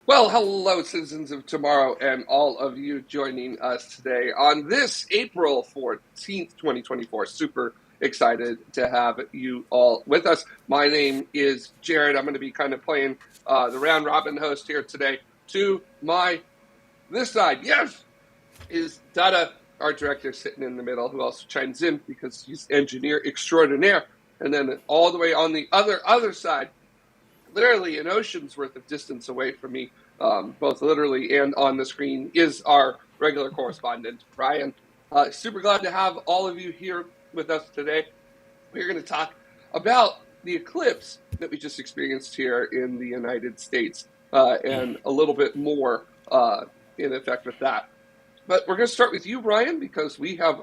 Well, hello, citizens of tomorrow, and all of you joining us today on this April 14th, 2024. Super excited to have you all with us. My name is Jared. I'm going to be kind of playing the round robin host here today. To my this side, yes, is Dada, our director, sitting in the middle, who also chimes in because he's engineer extraordinaire. And then all the way on the other side, literally an ocean's worth of distance away from me, both literally and on the screen, is our regular correspondent, Ryan. Super glad to have all of you here with us today. We're going to talk about the eclipse that we just experienced here in the United States and a little bit more in effect with that. But we're going to start with you, Ryan, because we have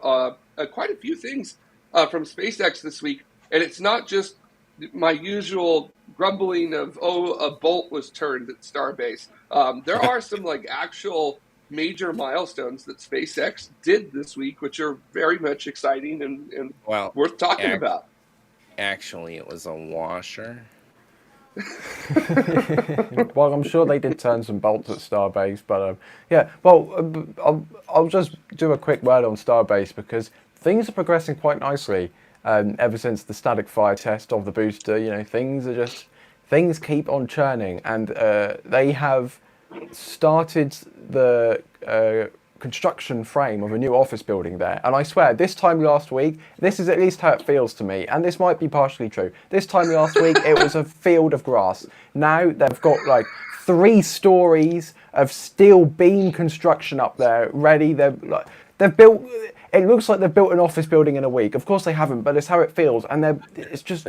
quite a few things from SpaceX this week. And it's not just my usual grumbling of, a bolt was turned at Starbase. There are some actual major milestones that SpaceX did this week, which are very much exciting and worth talking about. Actually, it was a washer. Well, I'm sure they did turn some bolts at Starbase, but yeah. Well, I'll just do a quick word on Starbase because things are progressing quite nicely. Ever since the static fire test of the booster, things keep on churning, and they have started the construction frame of a new office building there. And I swear, this time last week, this is at least how it feels to me, and this might be partially true. This time last week, it was a field of grass. Now they've got 3 stories of steel beam construction up there ready. They've built. It looks like they've built an office building in a week. Of course they haven't, but it's how it feels. And it's just,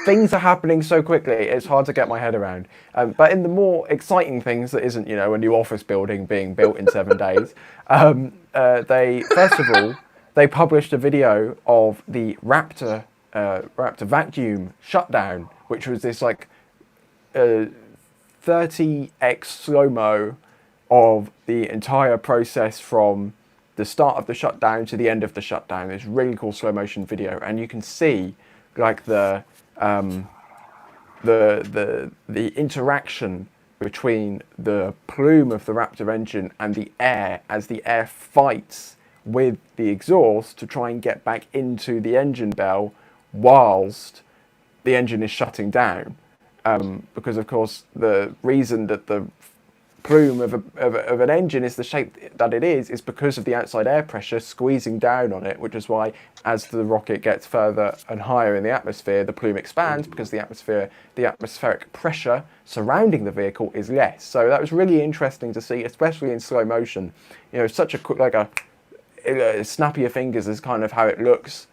things are happening so quickly, it's hard to get my head around. But in the more exciting things that isn't, a new office building being built in 7 days, they published a video of the Raptor vacuum shutdown, which was this 30x slow-mo of the entire process from the start of the shutdown to the end of the shutdown. It's really cool slow motion video, and you can see the interaction between the plume of the Raptor engine and the air as the air fights with the exhaust to try and get back into the engine bell whilst the engine is shutting down. Because of course the reason that the plume of an engine is the shape that it is because of the outside air pressure squeezing down on it, which is why as the rocket gets further and higher in the atmosphere, the plume expands because the atmospheric pressure surrounding the vehicle is less. So that was really interesting to see, especially in slow motion. Such a quick, snap your fingers is kind of how it looks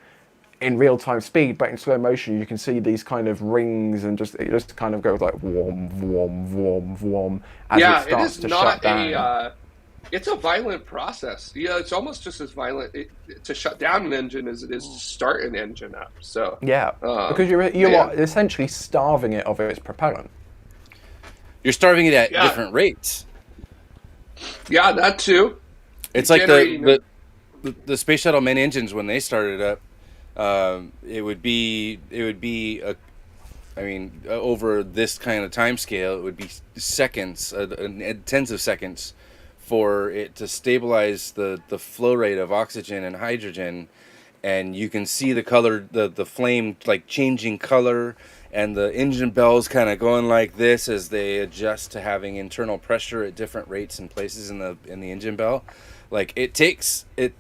in real-time speed, but in slow motion you can see these kind of rings, and it just kind of goes like whom, whom, whom, whom as it starts to shut down. It's a violent process. It's almost just as violent to shut down an engine as it is to start an engine up. So because you are essentially starving it of its propellant. You're starving it at different rates. Yeah, that too. It's like the space shuttle main engines when they started up. It would be over this kind of time scale, it would be seconds, tens of seconds for it to stabilize the flow rate of oxygen and hydrogen. And you can see the color, the flame changing color, and the engine bells kind of going like this as they adjust to having internal pressure at different rates and places in the engine bell. It takes a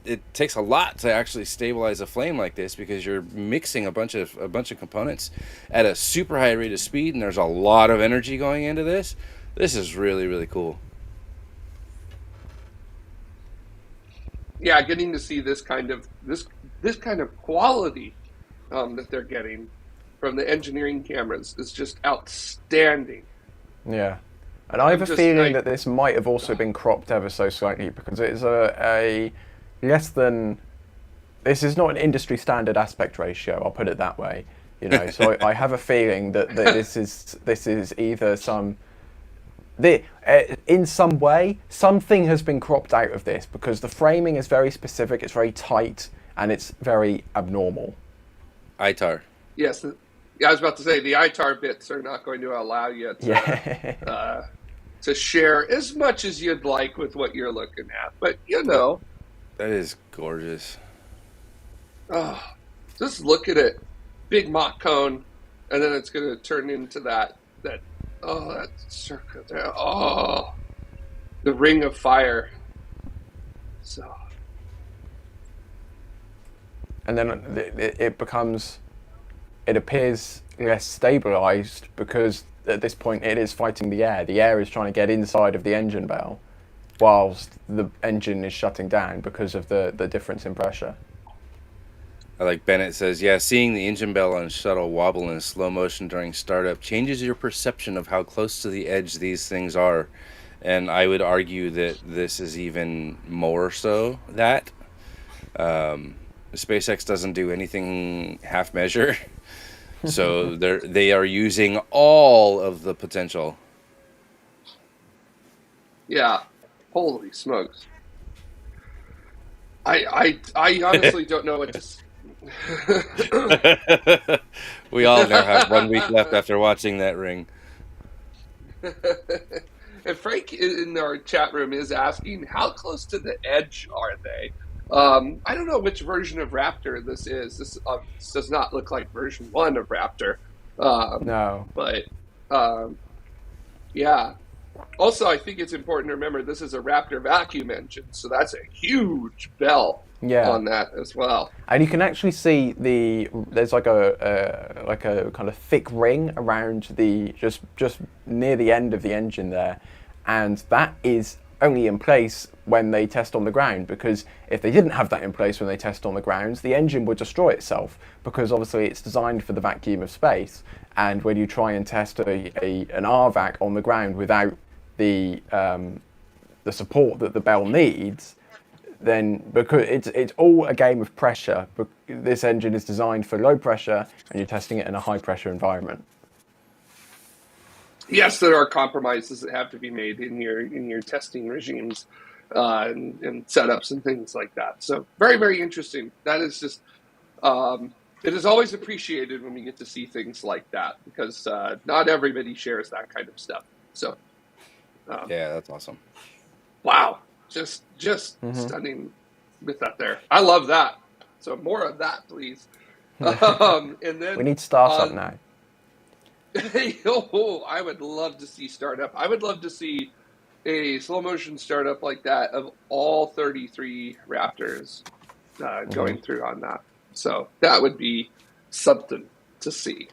lot to actually stabilize a flame like this, because you're mixing a bunch of components at a super high rate of speed, and there's a lot of energy going into this. This is really, really cool. Yeah, getting to see this kind of quality that they're getting from the engineering cameras is just outstanding. Yeah. And I have a feeling that this might have also been cropped ever so slightly, because it is a less than... This is not an industry standard aspect ratio, I'll put it that way. So I have a feeling that this is either in some way, something has been cropped out of this, because the framing is very specific, it's very tight, and it's very abnormal. ITAR. Yes. I was about to say, the ITAR bits are not going to allow you to to share as much as you'd like with what you're looking at. But That is gorgeous. oh, just look at it, big mock cone, and then it's going to turn into that circle there. Oh, the ring of fire. So, and then it appears less stabilized because at this point it is fighting the air. The air is trying to get inside of the engine bell, whilst the engine is shutting down because of the difference in pressure. Like Bennett says, yeah, seeing the engine bell on shuttle wobble in slow motion during startup changes your perception of how close to the edge these things are. And I would argue that this is even more so that. SpaceX doesn't do anything half measure. So they are using all of the potential. yeah, holy smokes. I honestly don't know what to We all now have 1 week left after watching that ring. And Frank in our chat room is asking, how close to the edge are they? I don't know which version of Raptor this is. This does not look like version 1 of Raptor. No. But, yeah. Also, I think it's important to remember this is a Raptor vacuum engine, so that's a huge bell on that as well. And you can actually see there's like a kind of thick ring around the just near the end of the engine there, and that is only in place when they test on the ground, because if they didn't have that in place when they test on the ground, the engine would destroy itself, because obviously it's designed for the vacuum of space, and when you try and test an RVac on the ground without the support that the bell needs, then because it's all a game of pressure, but this engine is designed for low pressure and you're testing it in a high pressure environment. Yes, there are compromises that have to be made in your testing regimes and setups and things like that. So very, very interesting. That is just it is always appreciated when we get to see things like that, because not everybody shares that kind of stuff. So yeah, that's awesome. Wow, just stunning with that there. I love that. So more of that, please. And then we need startup now. I would love to see startup. I would love to see a slow motion startup like that of all 33 Raptors going through on that. So that would be something to see.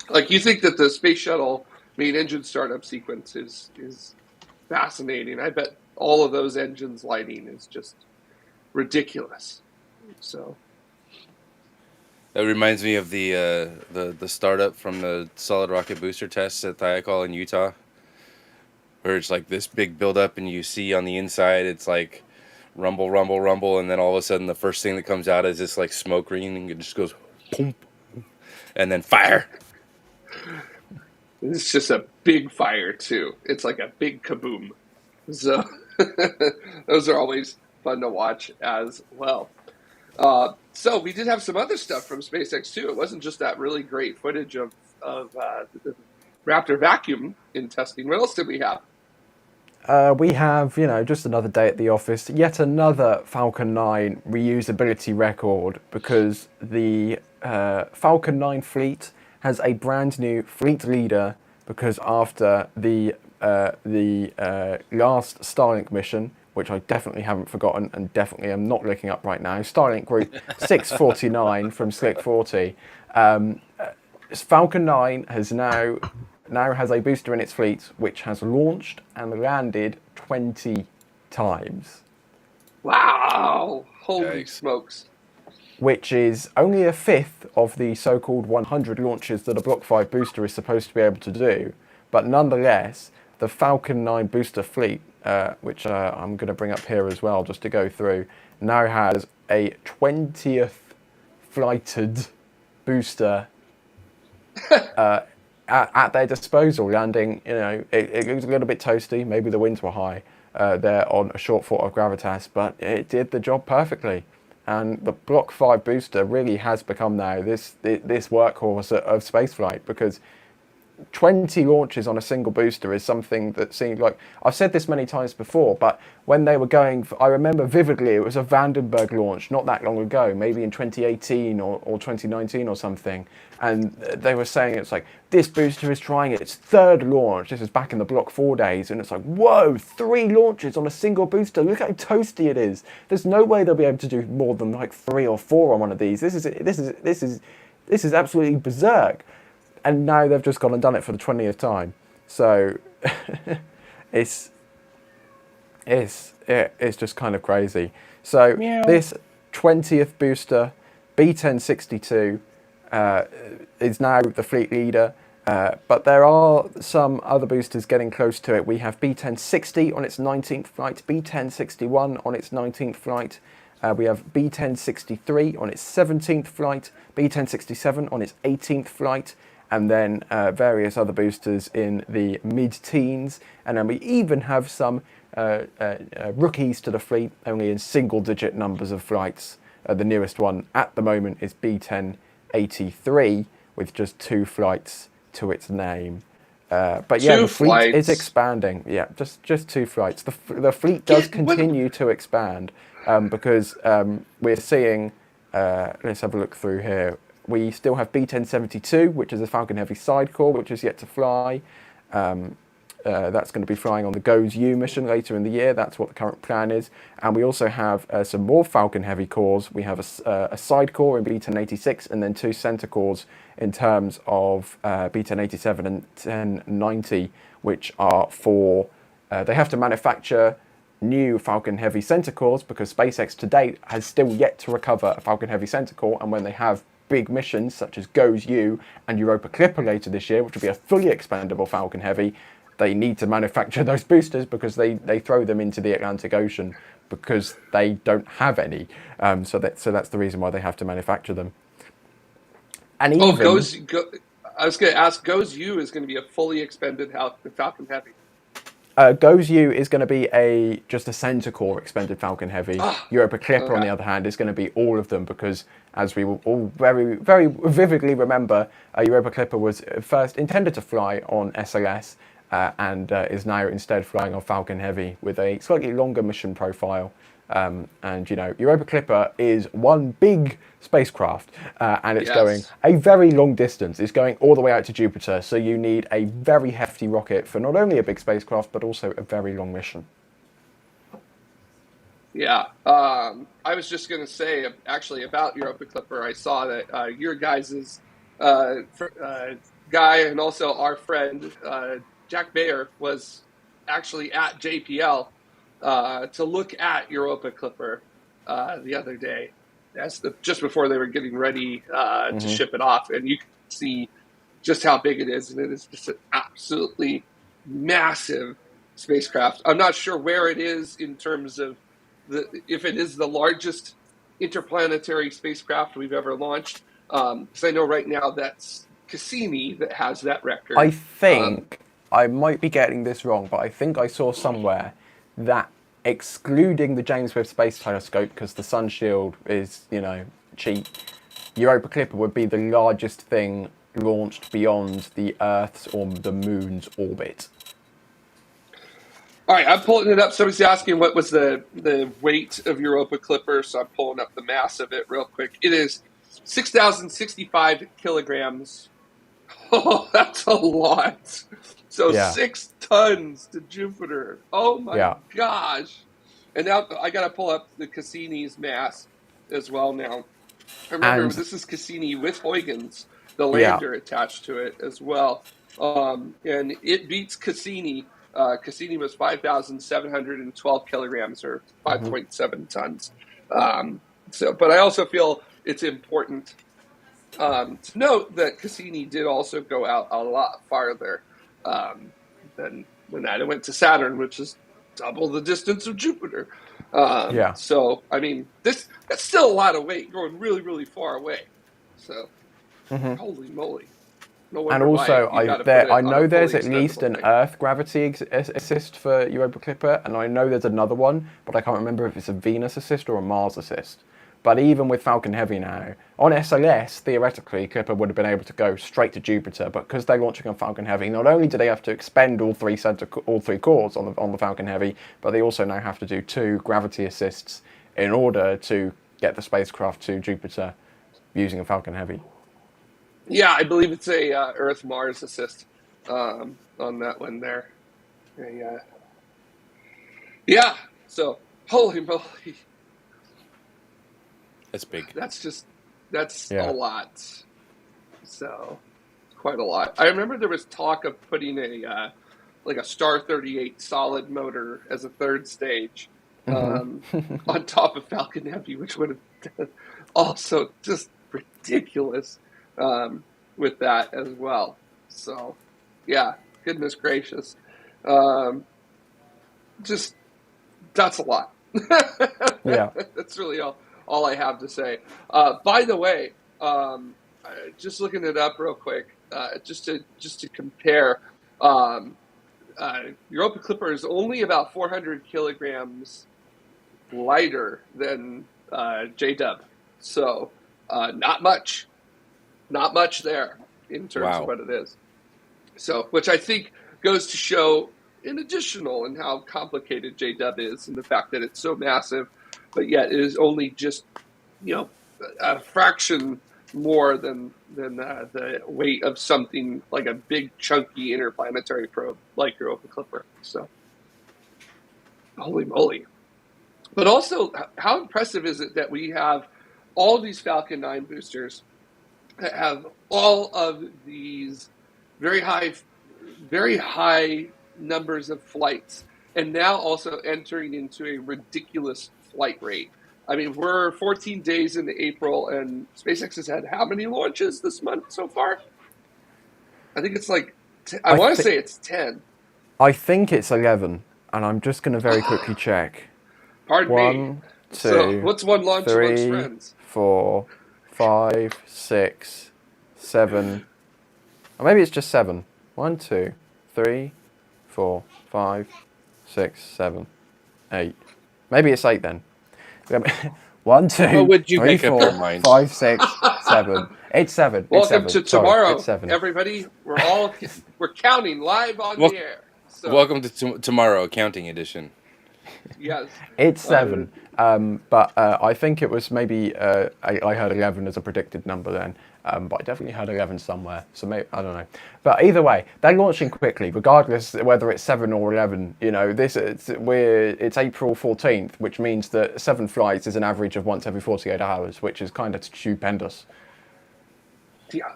Like, you think that the space shuttle main engine startup sequence is fascinating. I bet all of those engines lighting is just ridiculous. So that reminds me of the startup from the solid rocket booster tests at Thiokol in Utah, where it's like this big buildup, and you see on the inside it's like rumble, rumble, rumble, and then all of a sudden the first thing that comes out is this like smoke ring, and it just goes boom, and then fire. It's just a big fire too. It's like a big kaboom. So those are always fun to watch as well. So we did have some other stuff from SpaceX too. It wasn't just that really great footage of the Raptor vacuum in testing. What else did we have? We have, just another day at the office. Yet another Falcon 9 reusability record, because the Falcon 9 fleet has a brand new fleet leader, because after the last Starlink mission, which I definitely haven't forgotten and definitely am not looking up right now, Starlink Group 649 from Slick 40, Falcon 9 has now has a booster in its fleet which has launched and landed 20 times. Wow! Holy smokes. Which is only a fifth of the so-called 100 launches that a Block 5 booster is supposed to be able to do. But nonetheless, the Falcon 9 booster fleet, which I'm going to bring up here as well just to go through, now has a 20th flighted booster at their disposal, landing, it was a little bit toasty, maybe the winds were high there on a short thought of gravitas, but it did the job perfectly. And the Block 5 booster really has become now this workhorse of spaceflight, because 20 launches on a single booster is something that seemed like, I've said this many times before, but when they were going for, I remember vividly, it was a Vandenberg launch not that long ago, maybe in 2018 or 2019 or something, and they were saying it's like, this booster is trying its third launch. This is back in the Block 4 days, and it's like, whoa, 3 launches on a single booster. Look how toasty it is. There's no way they'll be able to do more than like 3 or 4 on one of these. This is absolutely berserk. And now they've just gone and done it for the 20th time. So it's just kind of crazy. So this 20th booster, B1062, is now the fleet leader. But there are some other boosters getting close to it. We have B1060 on its 19th flight, B1061 on its 19th flight. We have B1063 on its 17th flight, B1067 on its 18th flight, and then various other boosters in the mid-teens. And then we even have some rookies to the fleet, only in single-digit numbers of flights. The nearest one at the moment is B1083, with just 2 flights to its name. But yeah, the fleet is expanding. Yeah, just 2 flights. The fleet does continue to expand because we're seeing, let's have a look through here. We still have B1072, which is a Falcon Heavy sidecore, which is yet to fly. That's going to be flying on the GOES-U mission later in the year. That's what the current plan is. And we also have some more Falcon Heavy cores. We have a sidecore in B1086 and then 2 center cores in terms of B1087 and 1090, which are for... they have to manufacture new Falcon Heavy center cores because SpaceX to date has still yet to recover a Falcon Heavy center core, and when they have big missions such as GOES-U and Europa Clipper later this year, which will be a fully expendable Falcon Heavy, they need to manufacture those boosters because they throw them into the Atlantic Ocean because they don't have any. So that's the reason why they have to manufacture them. And even, I was going to ask, GOES-U is going to be a fully expended Falcon Heavy. GOES-U is going to be just a center core expended Falcon Heavy. Europa Clipper, on the other hand, is going to be all of them because, as we will all very, very vividly remember, Europa Clipper was first intended to fly on SLS and is now instead flying on Falcon Heavy with a slightly longer mission profile. And, you know, Europa Clipper is one big spacecraft and it's going a very long distance. It's going all the way out to Jupiter. So you need a very hefty rocket for not only a big spacecraft, but also a very long mission. Yeah. I was just going to say, actually, about Europa Clipper, I saw that your guys' guy and also our friend, Jack Bayer, was actually at JPL to look at Europa Clipper the other day, just before they were getting ready to ship it off. And you can see just how big it is. And it is just an absolutely massive spacecraft. I'm not sure where it is in terms of if it is the largest interplanetary spacecraft we've ever launched. Because I know right now that's Cassini that has that record. I think, I might be getting this wrong, but I think I saw somewhere that excluding the James Webb Space Telescope, because the sun shield is, you know, cheap, Europa Clipper would be the largest thing launched beyond the Earth's or the Moon's orbit. All right, I'm pulling it up. Somebody's asking what was the weight of Europa Clipper, so I'm pulling up the mass of it real quick. It is 6,065 kilograms. Oh, that's a lot. So 6 tons to Jupiter. Oh my gosh. And now I got to pull up the Cassini's mass as well now. Remember, this is Cassini with Huygens, the lander attached to it as well. And it beats Cassini. Cassini was 5,712 kilograms or 5.7 tons. But I also feel it's important to note that Cassini did also go out a lot farther than that. It went to Saturn, which is double the distance of Jupiter. So, I mean, that's still a lot of weight going really, really far away. So, holy moly. No and also, I know there's at least an Earth gravity assist for Europa Clipper, and I know there's another one, but I can't remember if it's a Venus assist or a Mars assist. But even with Falcon Heavy now, on SLS, theoretically, Clipper would have been able to go straight to Jupiter. But because they're launching on Falcon Heavy, not only do they have to expend all three cores on the Falcon Heavy, but they also now have to do 2 gravity assists in order to get the spacecraft to Jupiter using a Falcon Heavy. Yeah, I believe it's a Earth-Mars assist on that one there. Yeah, so holy moly. That's big. That's a lot. So, quite a lot. I remember there was talk of putting a Star 38 solid motor as a third stage on top of Falcon Heavy, which would have also just ridiculous with that as well. So, yeah, goodness gracious. Just, that's a lot. Yeah. That's really all I have to say. By the way, just looking it up real quick, just to compare, Europa Clipper is only about 400 kilograms lighter than JW. So not much there in terms of what it is. So, which I think goes to show an additional in how complicated JW is and the fact that it's so massive, but yet it is only just, a fraction more than the weight of something like a big chunky interplanetary probe like Europa Clipper. So, holy moly. But also, how impressive is it that we have all these Falcon 9 boosters that have all of these very high numbers of flights, and now also entering into a ridiculous flight rate. I mean, we're 14 days into April, and SpaceX has had how many launches this month so far? I think it's like, I want to say it's 10. I think it's 11, and I'm just going to very quickly check. Pardon me. 1, 2, so what's one launch 3, amongst friends? 4, 5, 6, 7. Or maybe it's just 7. 1, 2, 3, 4, 5, 6, 7, 8. Maybe it's 8 then. 1, 2, How would you 3, make up 4, your mind? 5, 6, 7. It's 7. Welcome to tomorrow, it's 7. everybody. We're counting live on the air. So. Welcome to tomorrow, accounting edition. Yes, it's 7. But I think it was maybe I heard 11 as a predicted number then. But I definitely heard 11 somewhere, so maybe, I don't know. But either way, they're launching quickly, regardless whether it's 7 or 11. It's April 14th, which means that 7 flights is an average of once every 48 hours, which is kind of stupendous. Yeah,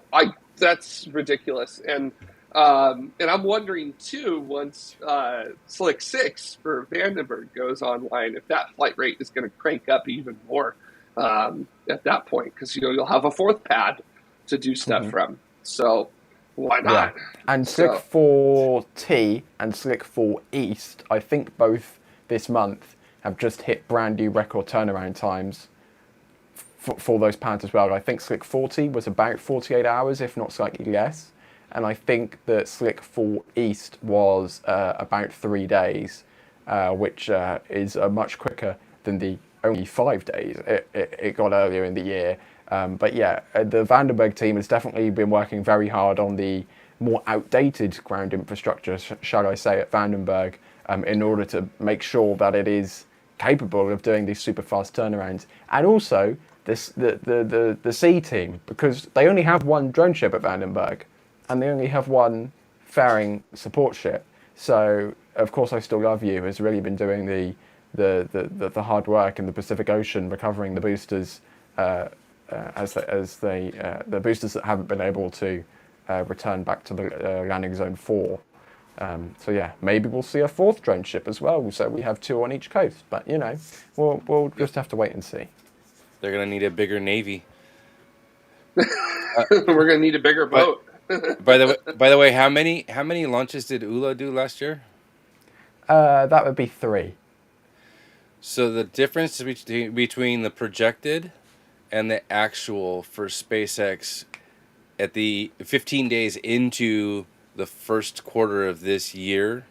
that's ridiculous, and I'm wondering too, once Slick 6 for Vandenberg goes online, if that flight rate is going to crank up even more at that point, because you'll have a 4th pad to do stuff from. So why not? Yeah. And Slick 4T and Slick 4 East, I think both this month have just hit brand new record turnaround times for those pads as well. I think Slick 40 was about 48 hours, if not slightly less. And I think that Slick 4 East was about 3 days, which is much quicker than the only 5 days it got earlier in the year. But yeah, the Vandenberg team has definitely been working very hard on the more outdated ground infrastructure, shall I say, at Vandenberg, in order to make sure that it is capable of doing these super fast turnarounds. And also the sea team, because they only have one drone ship at Vandenberg, and they only have one fairing support ship. So of course I Still Love You has really been doing the hard work in the Pacific Ocean, recovering the boosters the boosters that haven't been able to return back to the landing zone 4. So yeah, maybe we'll see a 4th drone ship as well. So we have 2 on each coast. But we'll just have to wait and see. They're gonna need a bigger navy. We're gonna need a bigger boat. By the way, how many launches did ULA do last year? That would be 3. So the difference between the projected and the actual for SpaceX at the 15 days into the first quarter of this year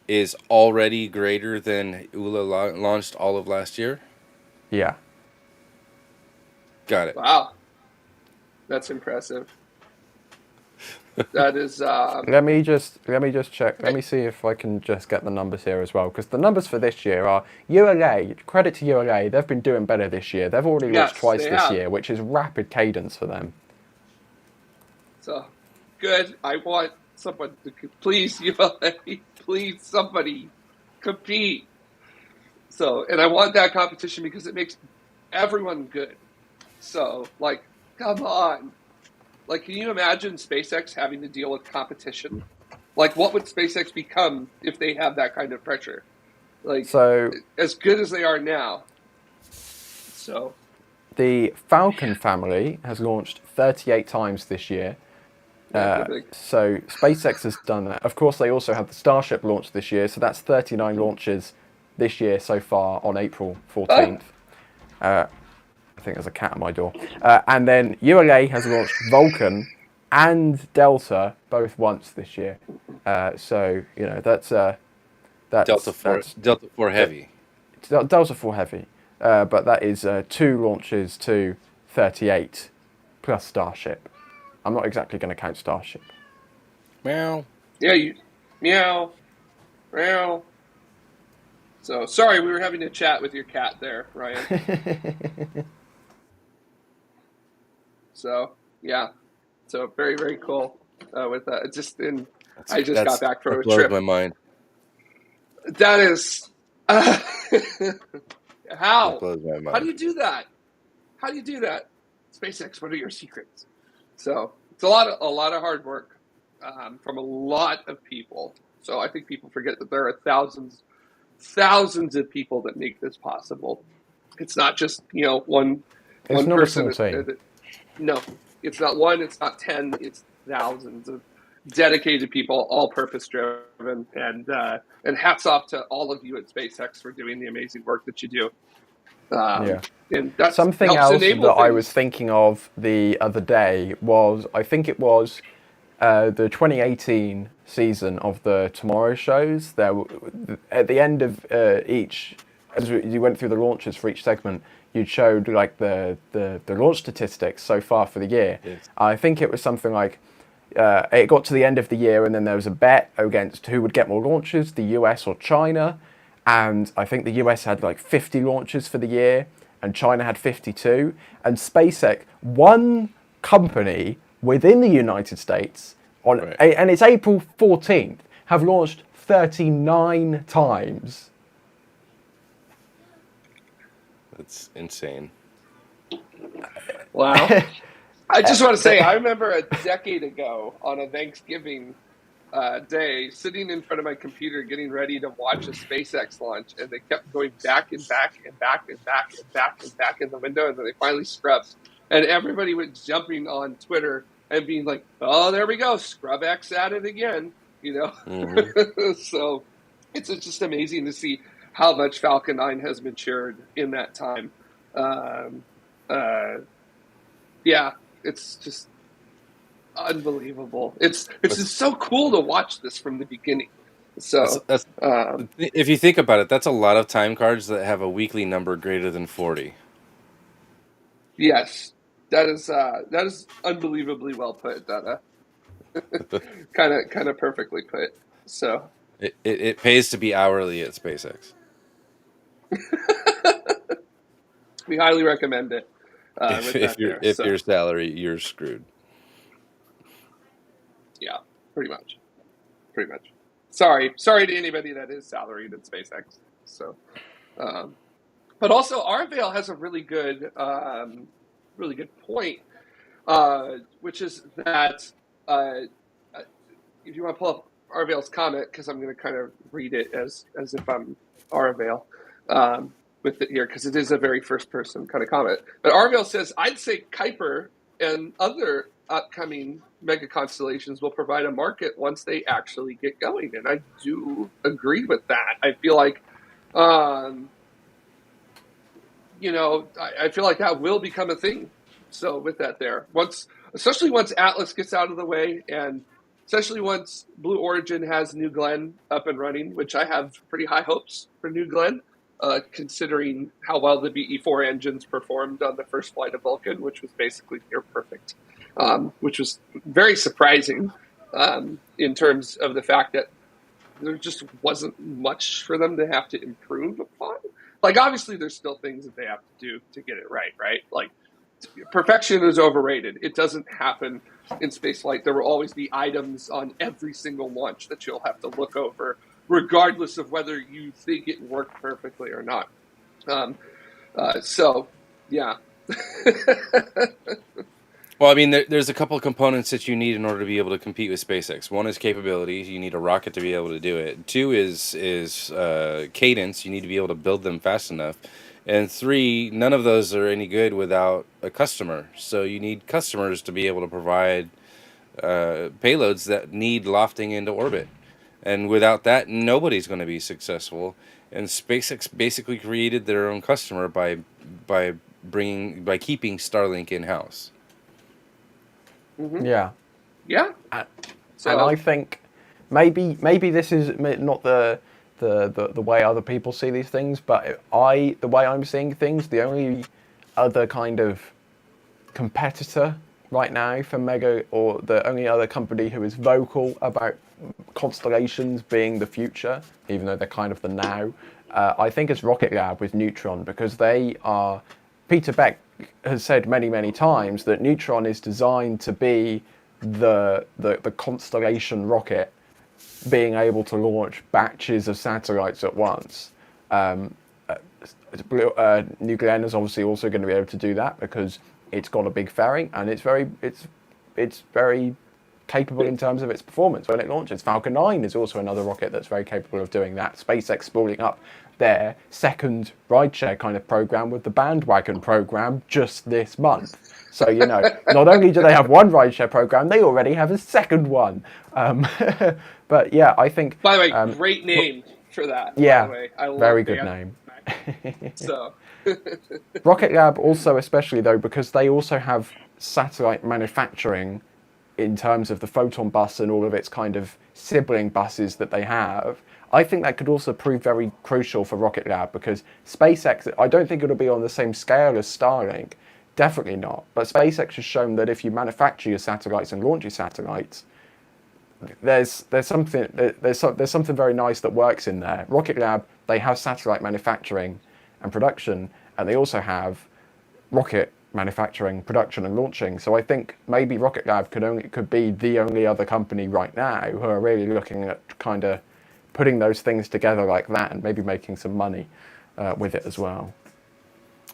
is already greater than ULA launched all of last year? Yeah. Got it. Wow, that's impressive. That is. Let me just check. Let me see if I can just get the numbers here as well, because the numbers for this year are ULA. Credit to ULA, they've been doing better this year. They've already launched Yes, twice they this have. year, which is rapid cadence for them. So good. I want someone to please ULA, please somebody compete. So, and I want that competition because it makes everyone good. So, like, come on. Like, can you imagine SpaceX having to deal with competition? Like, what would SpaceX become if they have that kind of pressure? Like, So as good as they are now. So, the Falcon family has launched 38 times this year. yeah, they're big. So SpaceX has done that. Of course, they also have the Starship launch this year, so that's 39 launches this year so far on April 14th. I think there's a cat at my door. And then ULA has launched Vulcan and Delta both once this year. So you know that's Delta 4 Heavy. Delta 4 Heavy, but that is 2 launches to 38 plus Starship. I'm not exactly going to count Starship. Meow. Yeah, you meow, meow. So sorry, we were having a chat with your cat there, Ryan. So yeah, so very very cool. With just in, I just got back from a blows trip. my mind. That is how? That blows my mind. How do you do that? How do you do that? SpaceX, what are your secrets? So it's a lot of hard work from a lot of people. So I think people forget that there are thousands of people that make this possible. It's not just one not person. A small team. No, it's not one. It's not 10. It's thousands of dedicated people, all purpose driven, and hats off to all of you at SpaceX for doing the amazing work that you do. Yeah. And that's Something else that I was thinking of the other day was, I think it was the 2018 season of the Tomorrow shows. There, at the end of each, as you went through the launches for each segment, you showed like the launch statistics so far for the year. Yes. I think it was something like it got to the end of the year, and then there was a bet against who would get more launches, the US or China. And I think the US had like 50 launches for the year, and China had 52. And SpaceX, one company within the United States, and it's April 14th, have launched 39 times. That's insane. Wow. I just want to say, I remember a decade ago on a Thanksgiving day, sitting in front of my computer, getting ready to watch a SpaceX launch, and they kept going back and back and back and back and back and back in the window, and then they finally scrubbed. And everybody was jumping on Twitter and being like, "Oh, there we go, Scrub X at it again," Mm-hmm. So it's just amazing to see how much Falcon 9 has matured in that time. Yeah, it's just unbelievable. It's just so cool to watch this from the beginning. So if you think about it, that's a lot of time cards that have a weekly number greater than 40. Yes, that is unbelievably well put, Donna. kind of perfectly put. So it pays to be hourly at SpaceX. We highly recommend it. If you're salary, you're screwed. Yeah, pretty much. Sorry to anybody that is salaried at SpaceX. So, but also Arvale has a really good point, which is that if you want to pull up Arvale's comment, because I'm going to kind of read it as if I'm Arvale with it here, because it is a very first person kind of comment. But Arvale says, I'd say Kuiper and other upcoming mega constellations will provide a market once they actually get going, and I do agree with that. I feel like, I feel like that will become a thing. So with that, especially once Atlas gets out of the way, and especially once Blue Origin has New Glenn up and running, which I have pretty high hopes for New Glenn. considering how well the BE-4 engines performed on the first flight of Vulcan, which was basically near perfect, which was very surprising in terms of the fact that there just wasn't much for them to have to improve upon. Like, obviously, there's still things that they have to do to get it right? Like, perfection is overrated. It doesn't happen in spaceflight. There will always be items on every single launch that you'll have to look over, regardless of whether you think it worked perfectly or not. So, yeah. Well, I mean, there's a couple of components that you need in order to be able to compete with SpaceX. One is capability. You need a rocket to be able to do it. Two is cadence. You need to be able to build them fast enough. And three, none of those are any good without a customer. So you need customers to be able to provide payloads that need lofting into orbit. And without that, nobody's going to be successful. And SpaceX basically created their own customer by keeping Starlink in-house. Mm-hmm. Yeah. Yeah. And I think maybe this is not the way other people see these things, but the way I'm seeing things, the only other kind of competitor right now for Mega, or the only other company who is vocal about constellations being the future, even though they're kind of the now, I think it's Rocket Lab with Neutron, because they are. Peter Beck has said many times that Neutron is designed to be the Constellation rocket, being able to launch batches of satellites at once. New Glenn is obviously also going to be able to do that because it's got a big fairing and it's very capable in terms of its performance when it launches. Falcon 9 is also another rocket that's very capable of doing that. SpaceX spooling up their second rideshare kind of program with the bandwagon program just this month. So, not only do they have one rideshare program, they already have a second one. But yeah, I think... By the way, great name for that. Yeah, by the way. I love very good name. So... Rocket Lab also, especially though, because they also have satellite manufacturing in terms of the Photon bus and all of its kind of sibling buses that they have. I think that could also prove very crucial for Rocket Lab, because SpaceX, I don't think it'll be on the same scale as Starlink, definitely not. But SpaceX has shown that if you manufacture your satellites and launch your satellites, there's something very nice that works in there. Rocket Lab, they have satellite manufacturing and production, and they also have rocket manufacturing, production, and launching. So I think maybe Rocket Lab could be the only other company right now who are really looking at kind of putting those things together like that and maybe making some money with it as well.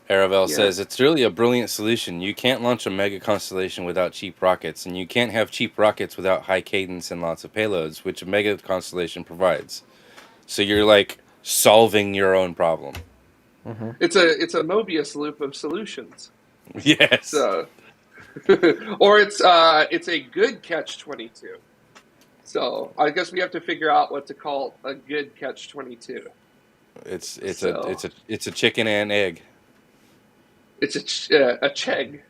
Aravel says, it's really a brilliant solution. You can't launch a mega constellation without cheap rockets, and you can't have cheap rockets without high cadence and lots of payloads, which a mega constellation provides. So you're like solving your own problem. Mm-hmm. It's a Mobius loop of solutions. Yes. So, or it's a good catch-22. So I guess we have to figure out what to call a good catch-22. It's a chicken and egg. It's a chegg.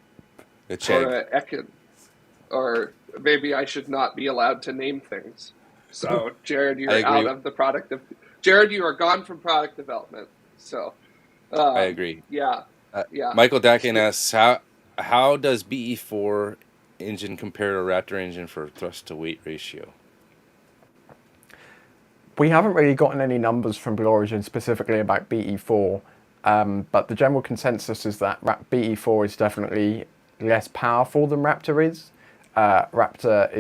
A chegg. Or a ekin. Or maybe I should not be allowed to name things. So Jared, you're out of the product of. Jared, you are gone from product development. So. I agree. Yeah. Yeah. Michael Dakin asks, how does BE-4 engine compare to Raptor engine for thrust to weight ratio? We haven't really gotten any numbers from Blue Origin specifically about BE-4, but the general consensus is that BE-4 is definitely less powerful than Raptor is. Raptor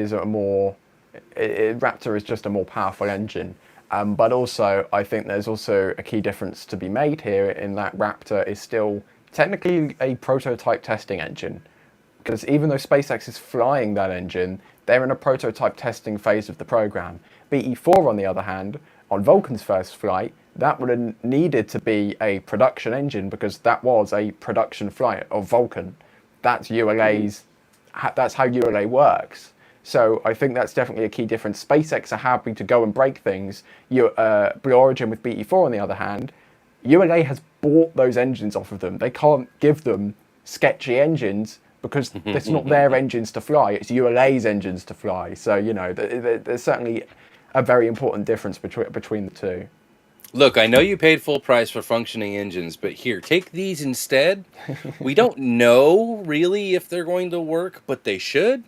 is just a more powerful engine. But also, I think there's also a key difference to be made here in that Raptor is still technically a prototype testing engine. Because even though SpaceX is flying that engine, they're in a prototype testing phase of the program. BE-4, on the other hand, on Vulcan's first flight, that would have needed to be a production engine because that was a production flight of Vulcan. That's ULA's, that's how ULA works. So I think that's definitely a key difference. SpaceX are happy to go and break things. Blue Origin with BE-4, on the other hand, ULA has bought those engines off of them. They can't give them sketchy engines because it's not their engines to fly, it's ULA's engines to fly. So, there's certainly a very important difference between the two. Look, I know you paid full price for functioning engines, but here, take these instead. We don't know really if they're going to work, but they should.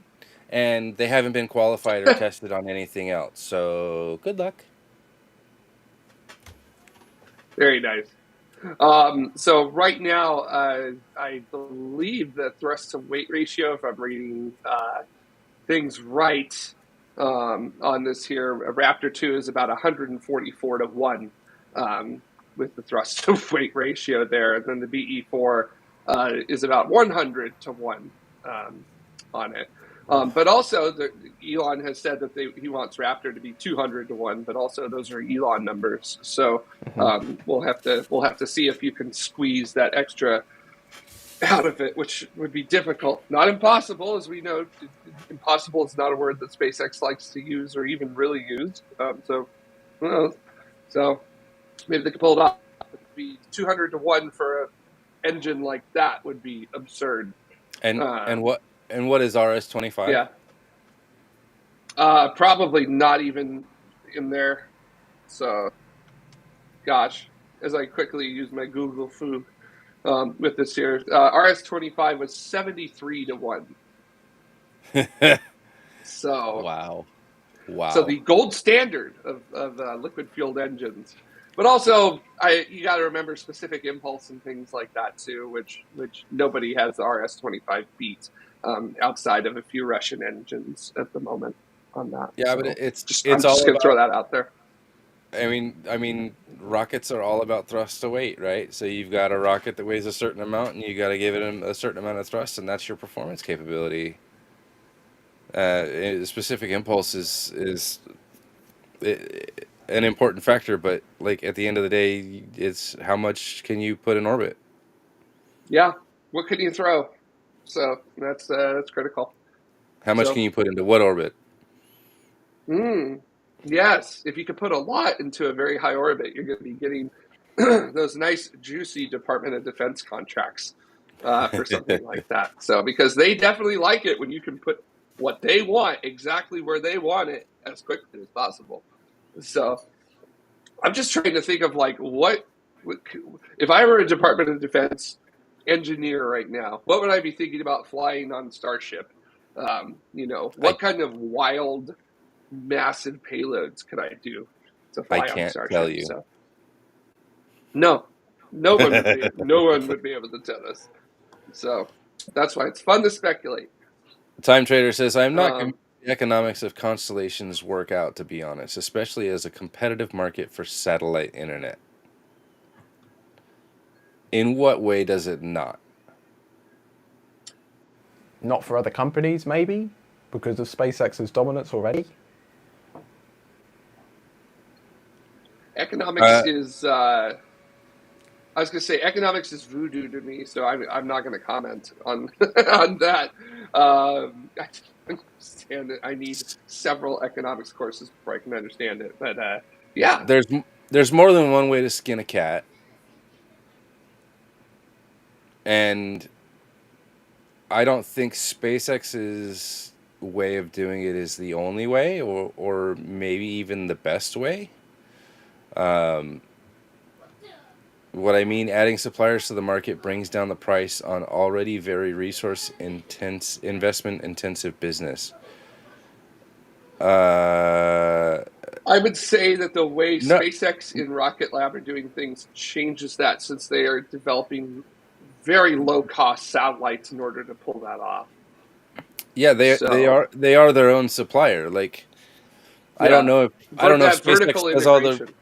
And they haven't been qualified or tested on anything else. So good luck. Very nice. So right now, I believe the thrust to weight ratio, if I'm reading things right, on this here, a Raptor 2 is about 144 to 1, with the thrust to weight ratio there. And then the BE4 is about 100 to 1, on it. But also, Elon has said that he wants Raptor to be 200 to 1, but also those are Elon numbers. So we'll have to see if you can squeeze that extra out of it, which would be difficult. Not impossible, as we know. Impossible is not a word that SpaceX likes to use or even really use. So who knows? So maybe they could pull it off. It would be 200 to 1 for an engine like that would be absurd. And what is RS-25? Yeah. Probably not even in there. So, gosh, as I quickly use my Google foo with this here, RS-25 was 73 to 1. So, Wow. So the gold standard of liquid fueled engines. But also, you got to remember specific impulse and things like that too, which nobody has the RS-25 beat, outside of a few Russian engines at the moment on that. Yeah, so but it's I'm all just gonna about, throw that out there. I mean, rockets are all about thrust to weight, right? So you've got a rocket that weighs a certain amount, and you got to give it a certain amount of thrust, and that's your performance capability. Specific impulse is an important factor, but like at the end of the day, it's how much can you put in orbit? Yeah, what can you throw? So that's critical. How much So, can you put into what orbit? yes, if you could put a lot into a very high orbit, you're going to be getting those nice, juicy Department of Defense contracts for something like that. So, because they definitely like it when you can put what they want exactly where they want it as quickly as possible. So, I'm just trying to think of like what if I were a Department of Defense engineer right now, what would I be thinking about flying on Starship? I What kind of wild, massive payloads could I do to I fly on can't tell Starship? you. So no, no one would be no one would be able to tell us. So that's why it's fun to speculate. Time Trader says, I'm not convinced Um, the economics of constellations work out, to be honest, especially as a competitive market for satellite internet. In what way does it not? Not for other companies, maybe, because of SpaceX's dominance already. economics is I was going to say economics is voodoo to me, so I'm not going to comment on on that. I don't understand it. I need several economics courses before I can understand it. But yeah, There's more than one way to skin a cat, and I don't think SpaceX's way of doing it is the only way, or maybe even the best way. Um, what I mean, adding suppliers to the market brings down the price on already very investment intensive business. Uh, I would say that the way no, SpaceX and Rocket Lab are doing things changes that, since they are developing very low cost satellites in order to pull that off. yeah, So they are their own supplier. Like yeah, I don't know if that SpaceX vertical does all the integration.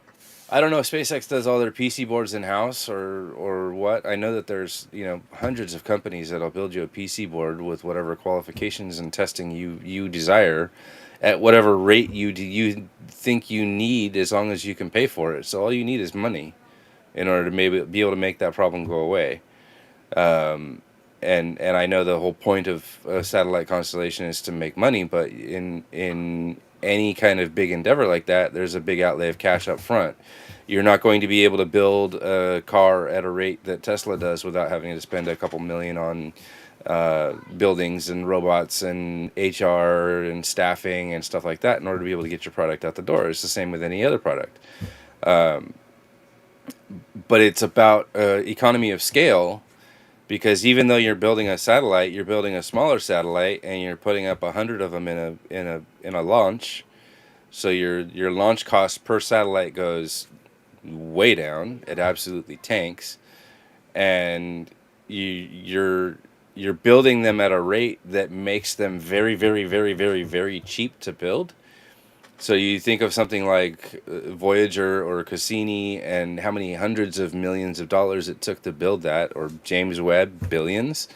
I don't know if SpaceX does all their PC boards in house or what. I know that there's hundreds of companies that'll build you a PC board with whatever qualifications and testing you desire, at whatever rate you think you need, as long as you can pay for it. So all you need is money in order to maybe be able to make that problem go away. Um, and I know the whole point of a satellite constellation is to make money, but in any kind of big endeavor like that, there's a big outlay of cash up front. You're not going to be able to build a car at a rate that Tesla does without having to spend a couple million on buildings and robots and HR and staffing and stuff like that in order to be able to get your product out the door. It's the same with any other product. Um, but it's about economy of scale, because even though you're building a satellite, you're building a smaller satellite, and you're putting up 100 of them in a launch. So your launch cost per satellite goes way down. It absolutely tanks, and you're building them at a rate that makes them very, very, very, very, very cheap to build. So you think of something like Voyager or Cassini, and how many hundreds of millions of dollars it took to build that, or James Webb, billions,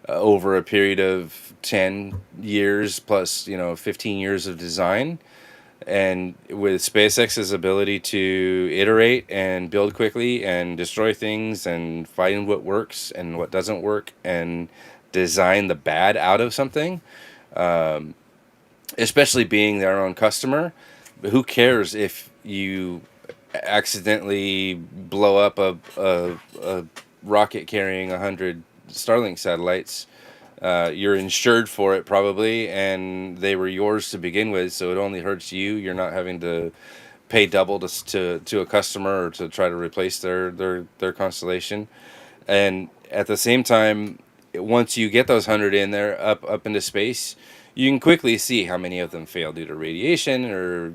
over a period of 10 years plus, 15 years of design. And with SpaceX's ability to iterate and build quickly and destroy things and find what works and what doesn't work and design the bad out of something, especially being their own customer, who cares if you accidentally blow up a rocket carrying 100 Starlink satellites? You're insured for it probably, and they were yours to begin with, so it only hurts you. You're not having to pay double to a customer or to try to replace their constellation. And at the same time, once you get those 100 in there up into space, you can quickly see how many of them fail due to radiation or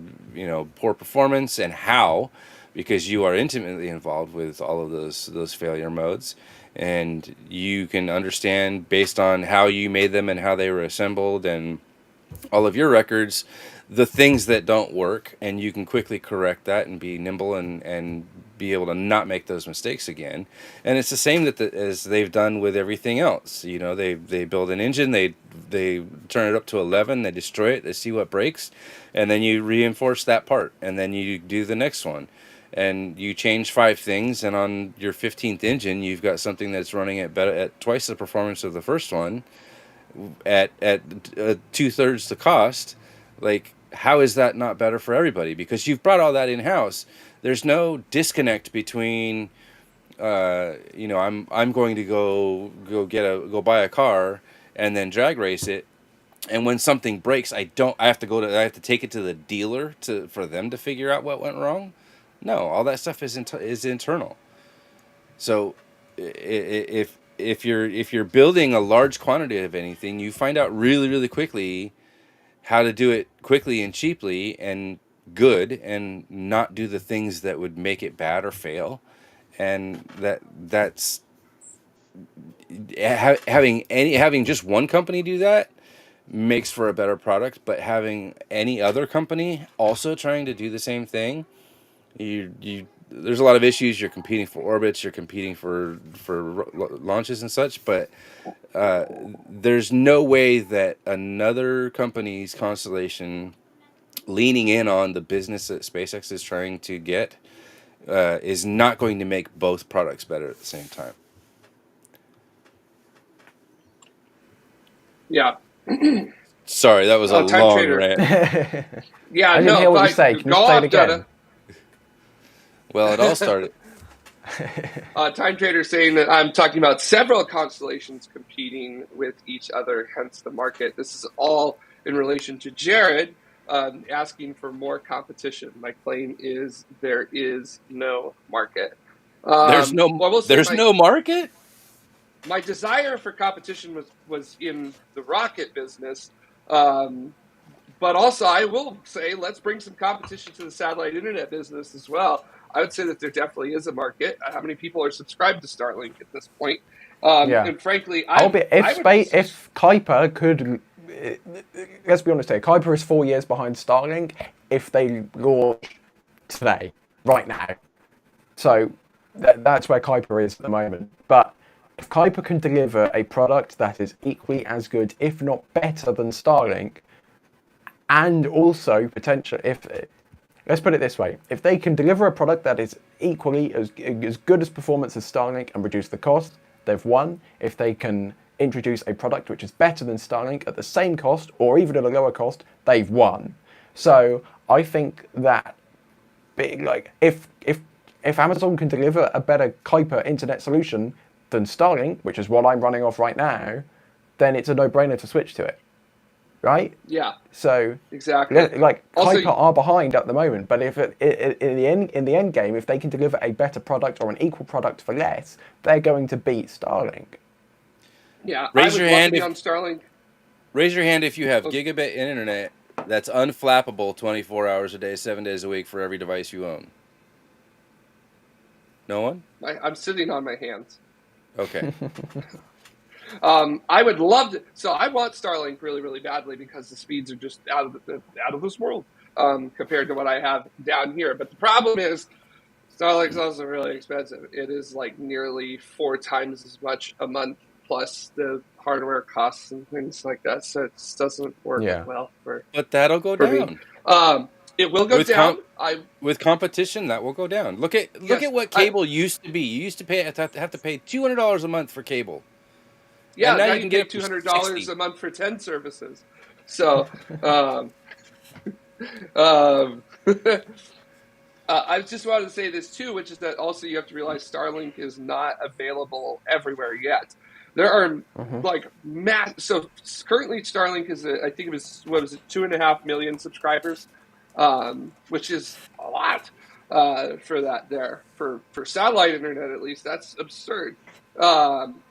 poor performance, and how, because you are intimately involved with all of those failure modes, and you can understand based on how you made them and how they were assembled and all of your records, the things that don't work, and you can quickly correct that and be nimble and be able to not make those mistakes again. And it's the same as they've done with everything else. They build an engine, they turn it up to 11, they destroy it, they see what breaks, and then you reinforce that part, and then you do the next one. And you change 5 things, and on your 15th engine, you've got something that's running at twice the performance of the first one, at 2/3 the cost. Like, how is that not better for everybody? Because you've brought all that in house. There's no disconnect between, I'm going to go buy a car and then drag race it, and when something breaks, I have to take it to the dealer for them to figure out what went wrong. No, all that stuff is internal. So if you're building a large quantity of anything, you find out really, really quickly how to do it quickly and cheaply and good, and not do the things that would make it bad or fail. And that's having just one company do that makes for a better product, but having any other company also trying to do the same thing, you there's a lot of issues. You're competing for orbits, you're competing for launches and such, but there's no way that another company's constellation leaning in on the business that SpaceX is trying to get is not going to make both products better at the same time. Yeah. Sorry, that was a Time long Trader. rant. Yeah, I didn't hear what you say. Can you go say off, it again? Donna. Well, it all started. Time Trader saying that I'm talking about several constellations competing with each other, hence the market. This is all in relation to Jared asking for more competition. My claim is there is no market. There's no no market. My desire for competition was in the rocket business. But also, I will say, let's bring some competition to the satellite internet business as well. I would say that there definitely is a market. How many people are subscribed to Starlink at this point? And frankly, if Kuiper could, let's be honest here, Kuiper is 4 years behind Starlink if they launch today, right now. So that's where Kuiper is at the moment. But if Kuiper can deliver a product that is equally as good, if not better than Starlink, and also let's put it this way, if they can deliver a product that is equally as good as performance as Starlink and reduce the cost, they've won. If they can introduce a product which is better than Starlink at the same cost, or even at a lower cost, they've won. So I think that, if Amazon can deliver a better Kuiper internet solution than Starlink, which is what I'm running off right now, then it's a no-brainer to switch to it. right? Yeah, So, exactly. like Also, Kuiper are behind at the moment, but if in the end game, if they can deliver a better product or an equal product for less, they're going to beat Starlink. yeah, I Raise would your love to hand be if on Starlink. you have Oh, gigabit internet that's unflappable 24 hours a day, 7 days a week for every device you own. No one? I'm sitting on my hands. Okay. I would love to. So I want Starlink really, really badly because the speeds are just out of this world compared to what I have down here. But the problem is Starlink's also really expensive. It is like nearly 4 times as much a month plus the hardware costs and things like that. So it just doesn't work Yeah. well But that'll go for me. down. It will go down. With competition, that will go down. Look at Yes, what cable used to be. You used to have to pay $200 a month for cable, and yeah. now Now you you can get pay it for $200 $60. a month for 10 services. So, um, I just wanted to say this too, which is that also you have to realize Starlink is not available everywhere yet. There are like so currently Starlink is I think it was 2.5 million subscribers, which is a lot for that there for satellite internet at least. That's absurd. Um,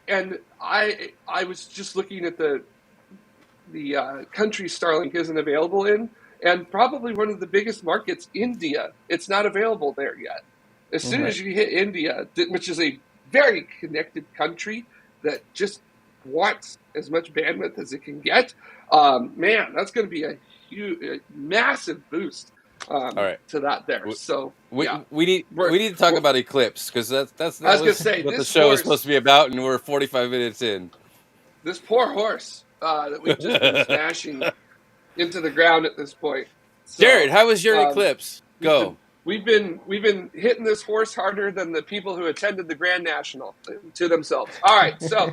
and I was just looking at the country Starlink isn't available in, and probably one of the biggest markets, India. It's not available there yet. As soon as you hit India, which is a very connected country that just wants as much bandwidth as it can get, man, that's going to be a massive boost All right. to that there. So yeah, we need to talk about Eclipse because that I was going was to say what the this show is horse, supposed to be about, and we're 45 minutes in. this poor horse that we've just been smashing into the ground at this point. So, Jared, how was your Eclipse? Go. We've been hitting this horse harder than the people who attended the Grand National to themselves. All right, so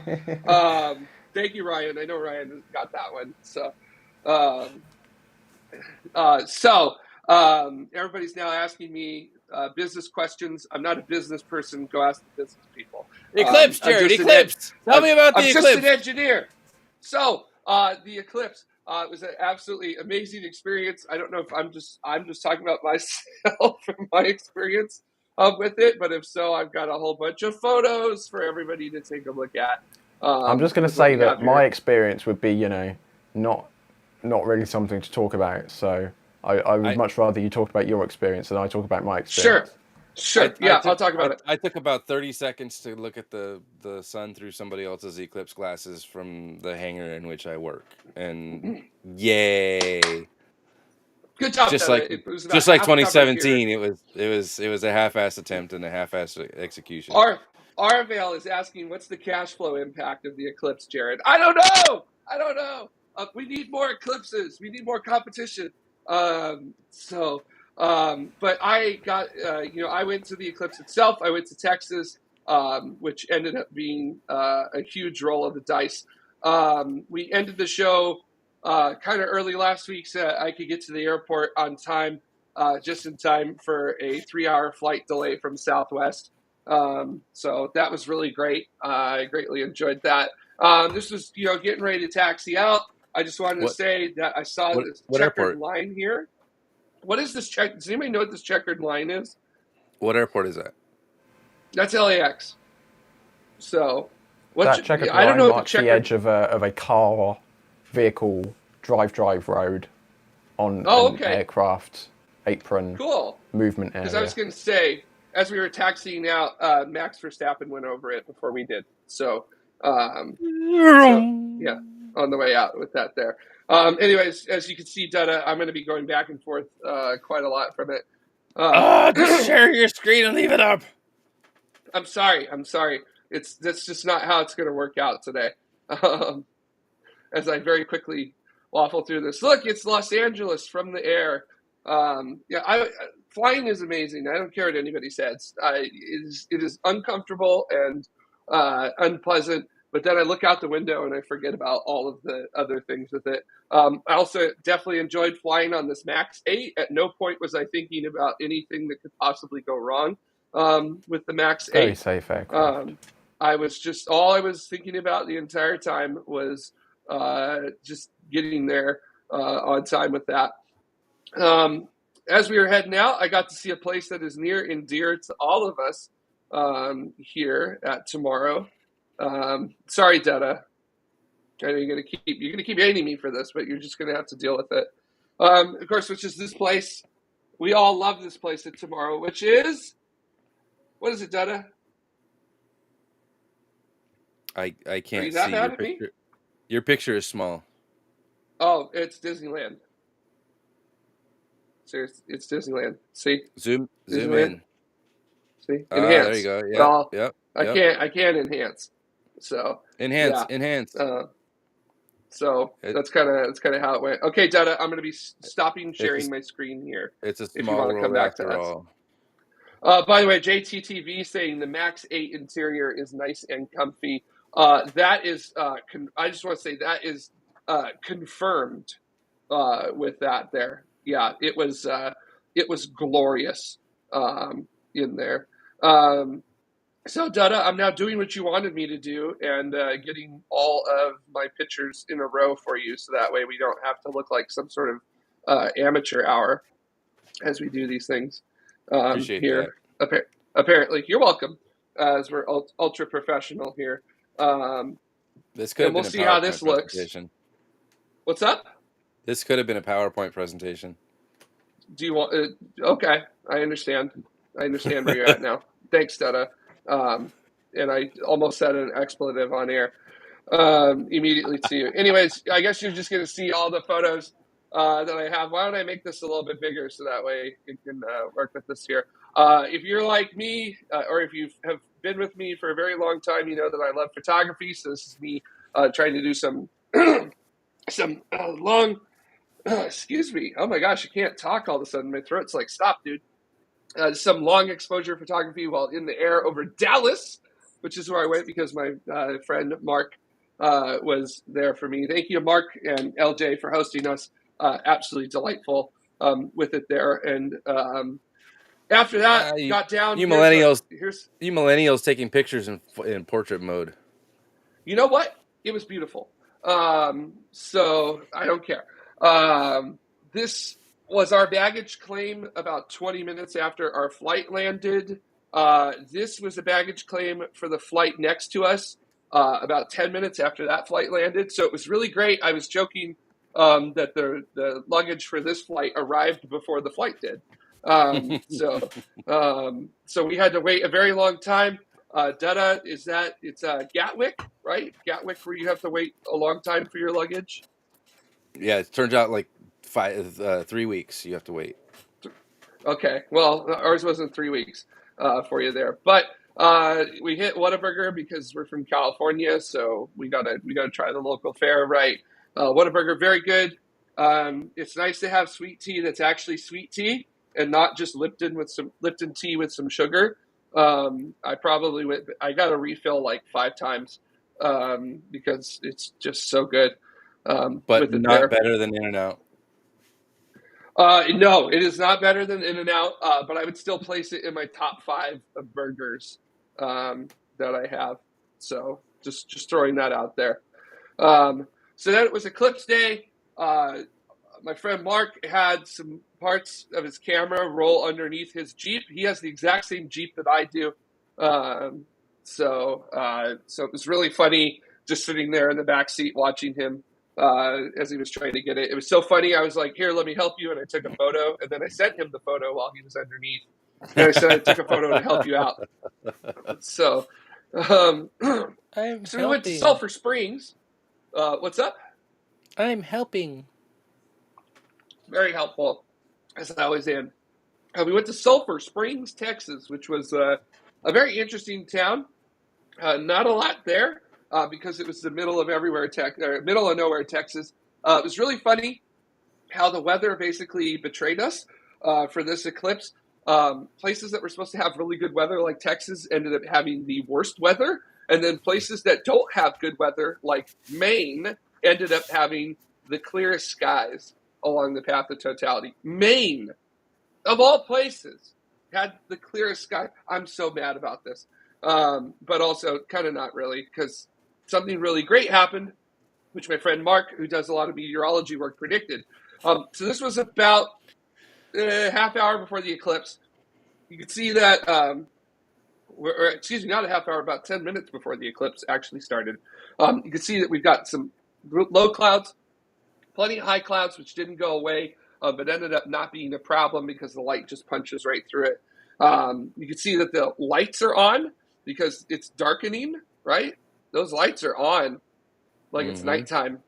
thank you, Ryan. I know Ryan got that one. So everybody's now asking me business questions. I'm not a business person. Go ask the business people. Eclipse, Jared. Eclipse. Tell me about the I'm Eclipse. just an engineer. So the Eclipse. It was an absolutely amazing experience. I don't know if I'm just talking about myself and my experience with it, but if so, I've got a whole bunch of photos for everybody to take a look at. I'm just going to say that my experience would be, not really something to talk about. So I would much rather you talk about your experience than I talk about my experience. Sure. I'll talk about it. I took about 30 seconds to look at the sun through somebody else's Eclipse glasses from the hangar in which I work, and yay! Good job. Just like 2017, it was a half-ass attempt and a half-ass execution. Arvale is asking, what's the cash flow impact of the Eclipse, Jared? I don't know. We need more eclipses. We need more competition. But I got, I went to the Eclipse itself. I went to Texas, which ended up being a huge roll of the dice. We ended the show kind of early last week so I could get to the airport on time, just in time for a 3-hour flight delay from Southwest. So that was really great. I greatly enjoyed that. This was, getting ready to taxi out. I just wanted to say that I saw this checkered line here. What is this check? Does anybody know what this checkered line is? What airport is that? That's LAX. So, that checkered line marks the edge of a car, vehicle, drive road on an aircraft apron movement area. Because I was going to say, as we were taxiing out, Max Verstappen went over it before we did. So yeah, on the way out with that there. Anyways, as you can see, Dutta, I'm going to be going back and forth quite a lot from it. Just share your screen and leave it up. I'm sorry. That's just not how it's going to work out today. As I very quickly waffle through this. Look, it's Los Angeles from the air. Flying is amazing. I don't care what anybody says. It is uncomfortable and unpleasant. But then I look out the window and I forget about all of the other things with it. I also definitely enjoyed flying on this Max 8. At no point was I thinking about anything that could possibly go wrong with the Max 8. Very safe aircraft. All I was thinking about the entire time was just getting there on time with that. As we were heading out, I got to see a place that is near and dear to all of us here at Tomorrow. Sorry, Detta. I know you're gonna keep hating me for this, but you're just gonna have to deal with it. Of course, which is this place. We all love this place at Tomorrow, which is, what is it, Detta? I can't Are you not see mad your at me? picture. Your picture is small. Oh, it's Disneyland. Seriously, it's Disneyland. See? Zoom Disneyland? in. See? Ah, there you Enhance. go. Yep, Well, yep, I yep. can't enhance. So Enhance. so that's kind of how it went. Okay, Dada, I'm going to be stopping sharing my screen here. It's a if you small want to come world back to after us. all. By the way, JTTV saying the Max 8 interior is nice and comfy. That is, I just want to say that is confirmed with that there. Yeah, it was glorious in there. So, Dada, I'm now doing what you wanted me to do and getting all of my pictures in a row for you, so that way we don't have to look like some sort of amateur hour as we do these things Appreciate here. that. Apparently, you're welcome, as we're ultra professional here. This could have we'll been see a how PowerPoint this looks. presentation. What's up? This could have been a PowerPoint presentation. Do you want? Okay, I understand. I understand where you're at now. Thanks, Dada. And I almost said an expletive on air immediately to you. Anyways, I guess you're just going to see all the photos that I have. Why don't I make this a little bit bigger so that way you can work with this here. If you're like me, or if you have been with me for a very long time, you know that I love photography. So this is me trying to do some long. Excuse me. Oh my gosh, I can't talk all of a sudden. My throat's like, stop, dude. Some long exposure photography while in the air over Dallas, which is where I went because my friend Mark was there for me. Thank you, Mark and LJ, for hosting us. Absolutely delightful with it there. And after that, got down. You millennials taking pictures in portrait mode. You know what? It was beautiful. So I don't care. This was our baggage claim about 20 minutes after our flight landed. This was a baggage claim for the flight next to us about 10 minutes after that flight landed. So it was really great. I was joking that the luggage for this flight arrived before the flight did. So we had to wait a very long time. Dada, it's Gatwick, right? Gatwick, where you have to wait a long time for your luggage? Yeah, it turns out like 3 weeks you have to wait. Okay, well, ours wasn't 3 weeks for you there, but we hit Whataburger because we're from California, so we gotta try the local fare, right? Whataburger, very good. It's nice to have sweet tea that's actually sweet tea and not just Lipton tea with some sugar. I got a refill like 5 times because it's just so good. But not better than In-N-Out. No, it is not better than In-N-Out, but I would still place it in my top 5 of burgers that I have. So just throwing that out there. So then it was Eclipse Day. My friend Mark had some parts of his camera roll underneath his Jeep. He has the exact same Jeep that I do. So it was really funny just sitting there in the back seat watching him as he was trying to get it. It was so funny. I was like, here, let me help you. And I took a photo. And then I sent him the photo while he was underneath. And I said, I took a photo to help you out. So, we went to Sulphur Springs. What's up? I'm helping. Very helpful, as I always am. We went to Sulphur Springs, Texas, which was a very interesting town. Not a lot there because it was the middle of nowhere, Texas. It was really funny how the weather basically betrayed us for this eclipse. Places that were supposed to have really good weather, like Texas, ended up having the worst weather. And then places that don't have good weather, like Maine, ended up having the clearest skies along the path of totality. Maine, of all places, had the clearest sky. I'm so mad about this. But also kind of not really, because something really great happened. which my friend Mark, who does a lot of meteorology work, predicted. So this was about a half hour before the eclipse. You can see that, or excuse me, not a half hour, about 10 minutes before the eclipse actually started. You can see that we've got some low clouds, plenty of high clouds, which didn't go away, but ended up not being a problem because the light just punches right through it. You can see that the lights are on because it's darkening, right? Those lights are on like it's nighttime.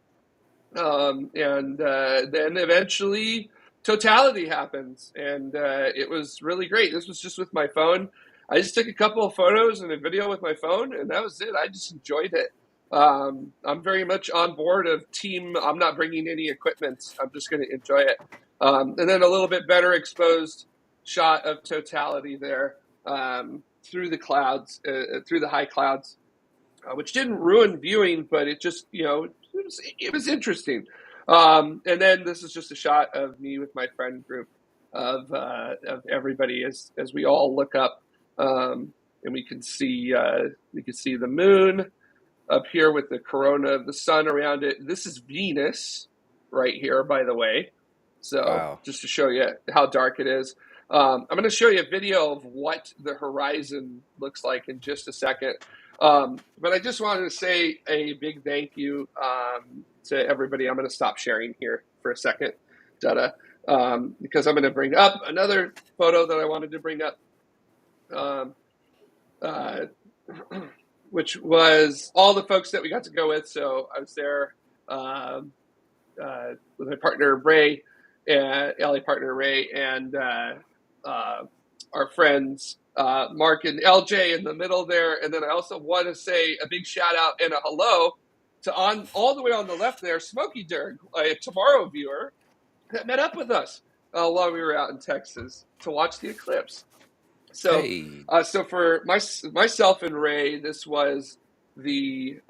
And then eventually totality happens, and it was really great. This was just with my phone. I just took a couple of photos and a video with my phone, and that was it. I just enjoyed it. I'm very much on board of team. I'm not bringing any equipment. I'm just going to enjoy it. And then a little bit better exposed shot of totality there through the clouds, through the high clouds, which didn't ruin viewing, but it just, it was interesting. And then this is just a shot of me with my friend group of everybody as we all look up, and we can see the moon up here with the corona of the sun around it. This is Venus right here, by the way. So wow. Just to show you how dark it is. I'm going to show you a video of what the horizon looks like in just a second. But I just wanted to say a big thank you to everybody. I'm going to stop sharing here for a second, because I'm going to bring up another photo that I wanted to bring up, which was all the folks that we got to go with. So I was there with my partner, Ray, and LA partner, Ray, and our friends, Mark and LJ in the middle there. And then I also want to say a big shout out and a hello to all the way on the left there, Smokey Durg, a Tomorrow viewer that met up with us while we were out in Texas to watch the eclipse. So, hey. So for myself and Ray, this was the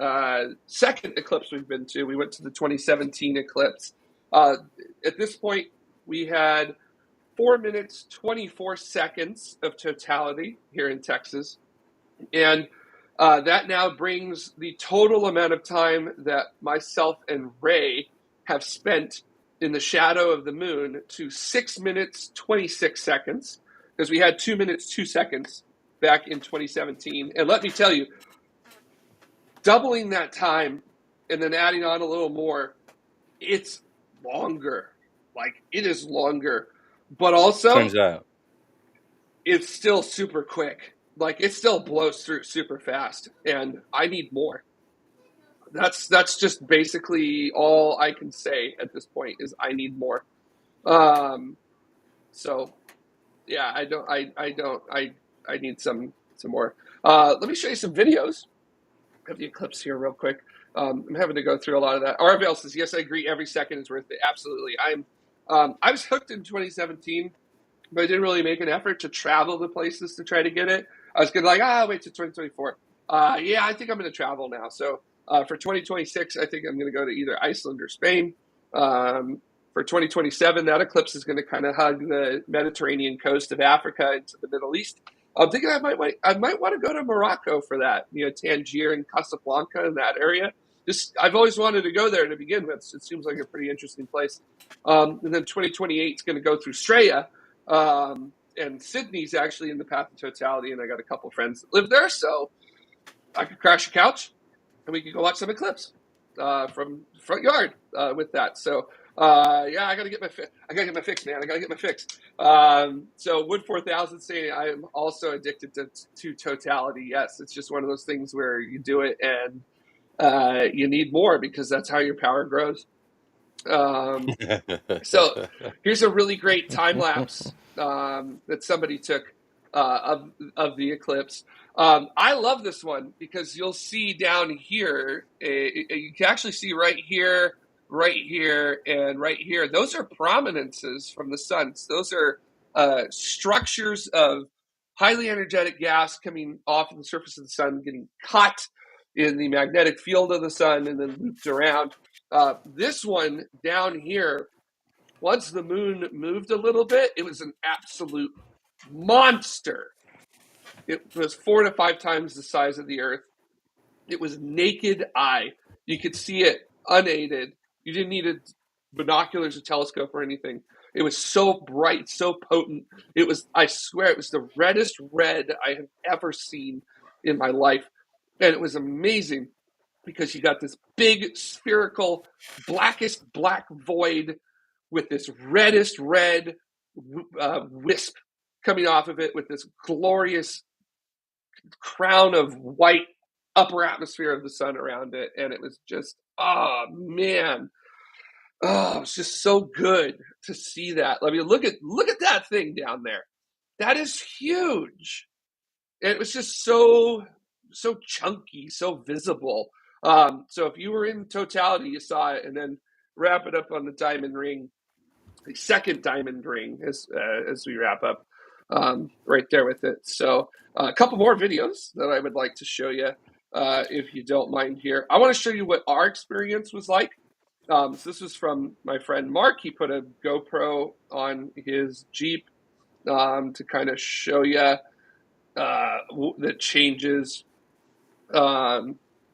second eclipse we've been to. We went to the 2017 eclipse. At this point, we had 4 minutes, 24 seconds of totality here in Texas. And that now brings the total amount of time that myself and Ray have spent in the shadow of the moon to 6 minutes, 26 seconds, because we had 2 minutes, 2 seconds back in 2017. And let me tell you, doubling that time and then adding on a little more, it's longer. Like, it is longer. But also, turns out it's still super quick. Like, it still blows through super fast, and I need more. That's just basically all I can say at this point is I need more. So yeah, I need some more. Let me show you some videos of the eclipse here real quick. I'm having to go through a lot of that. Arvale says, yes, I agree. Every second is worth it. Absolutely. I was hooked in 2017, but I didn't really make an effort to travel to places to try to get it. I was going to wait till 2024. Yeah, I think I'm going to travel now. So for 2026, I think I'm going to go to either Iceland or Spain. For 2027, that eclipse is going to kind of hug the Mediterranean coast of Africa into the Middle East. I'm thinking I might want to go to Morocco for that. Tangier and Casablanca in that area. I've always wanted to go there to begin with. So it seems like a pretty interesting place. And then 2028 is going to go through Straya. And Sydney's actually in the path of totality, and I got a couple friends that live there, so I could crash a couch, and we could go watch some eclipse from the front yard with that. So yeah, I gotta get my fix, man. I gotta get my fix. So Wood 4000 saying I am also addicted to totality. Yes, it's just one of those things where you do it and you need more because that's how your power grows. So here's a really great time lapse that somebody took of the eclipse. I love this one because you'll see down here, you can actually see right here, and right here. Those are prominences from the sun. So those are structures of highly energetic gas coming off of the surface of the sun, getting caught in the magnetic field of the sun and then looped around. This one down here, once the moon moved a little bit, it was an absolute monster. It was 4 to 5 times the size of the Earth. It was naked eye. You could see it unaided. You didn't need binoculars or telescope or anything. It was so bright, so potent. I swear, it was the reddest red I have ever seen in my life. And it was amazing because you got this big spherical blackest black void with this reddest red wisp coming off of it with this glorious crown of white upper atmosphere of the sun around it. And it was just, oh man, oh, it's just so good to see that. I mean, look at that thing down there. That is huge. And it was just so chunky, so visible. So if you were in totality, you saw it, and then wrap it up on the diamond ring, the second diamond ring as we wrap up, right there with it. So a couple more videos that I would like to show you, if you don't mind here. I want to show you what our experience was like. So this was from my friend Mark. He put a GoPro on his Jeep to kind of show you the changes.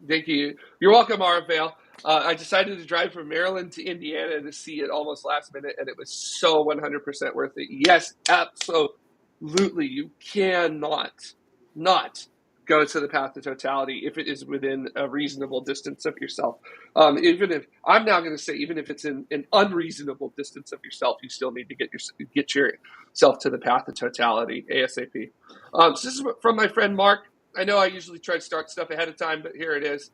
Thank you. You're welcome, Arvale. I decided to drive from Maryland to Indiana to see it almost last minute, and it was so 100% worth it. Yes, absolutely. You cannot not go to the path to totality if it is within a reasonable distance of yourself. Even if I'm now going to say, even if it's in an unreasonable distance of yourself, you still need to get yourself to the path of totality ASAP. So this is from my friend Mark. I know I usually try to start stuff ahead of time, but here it is.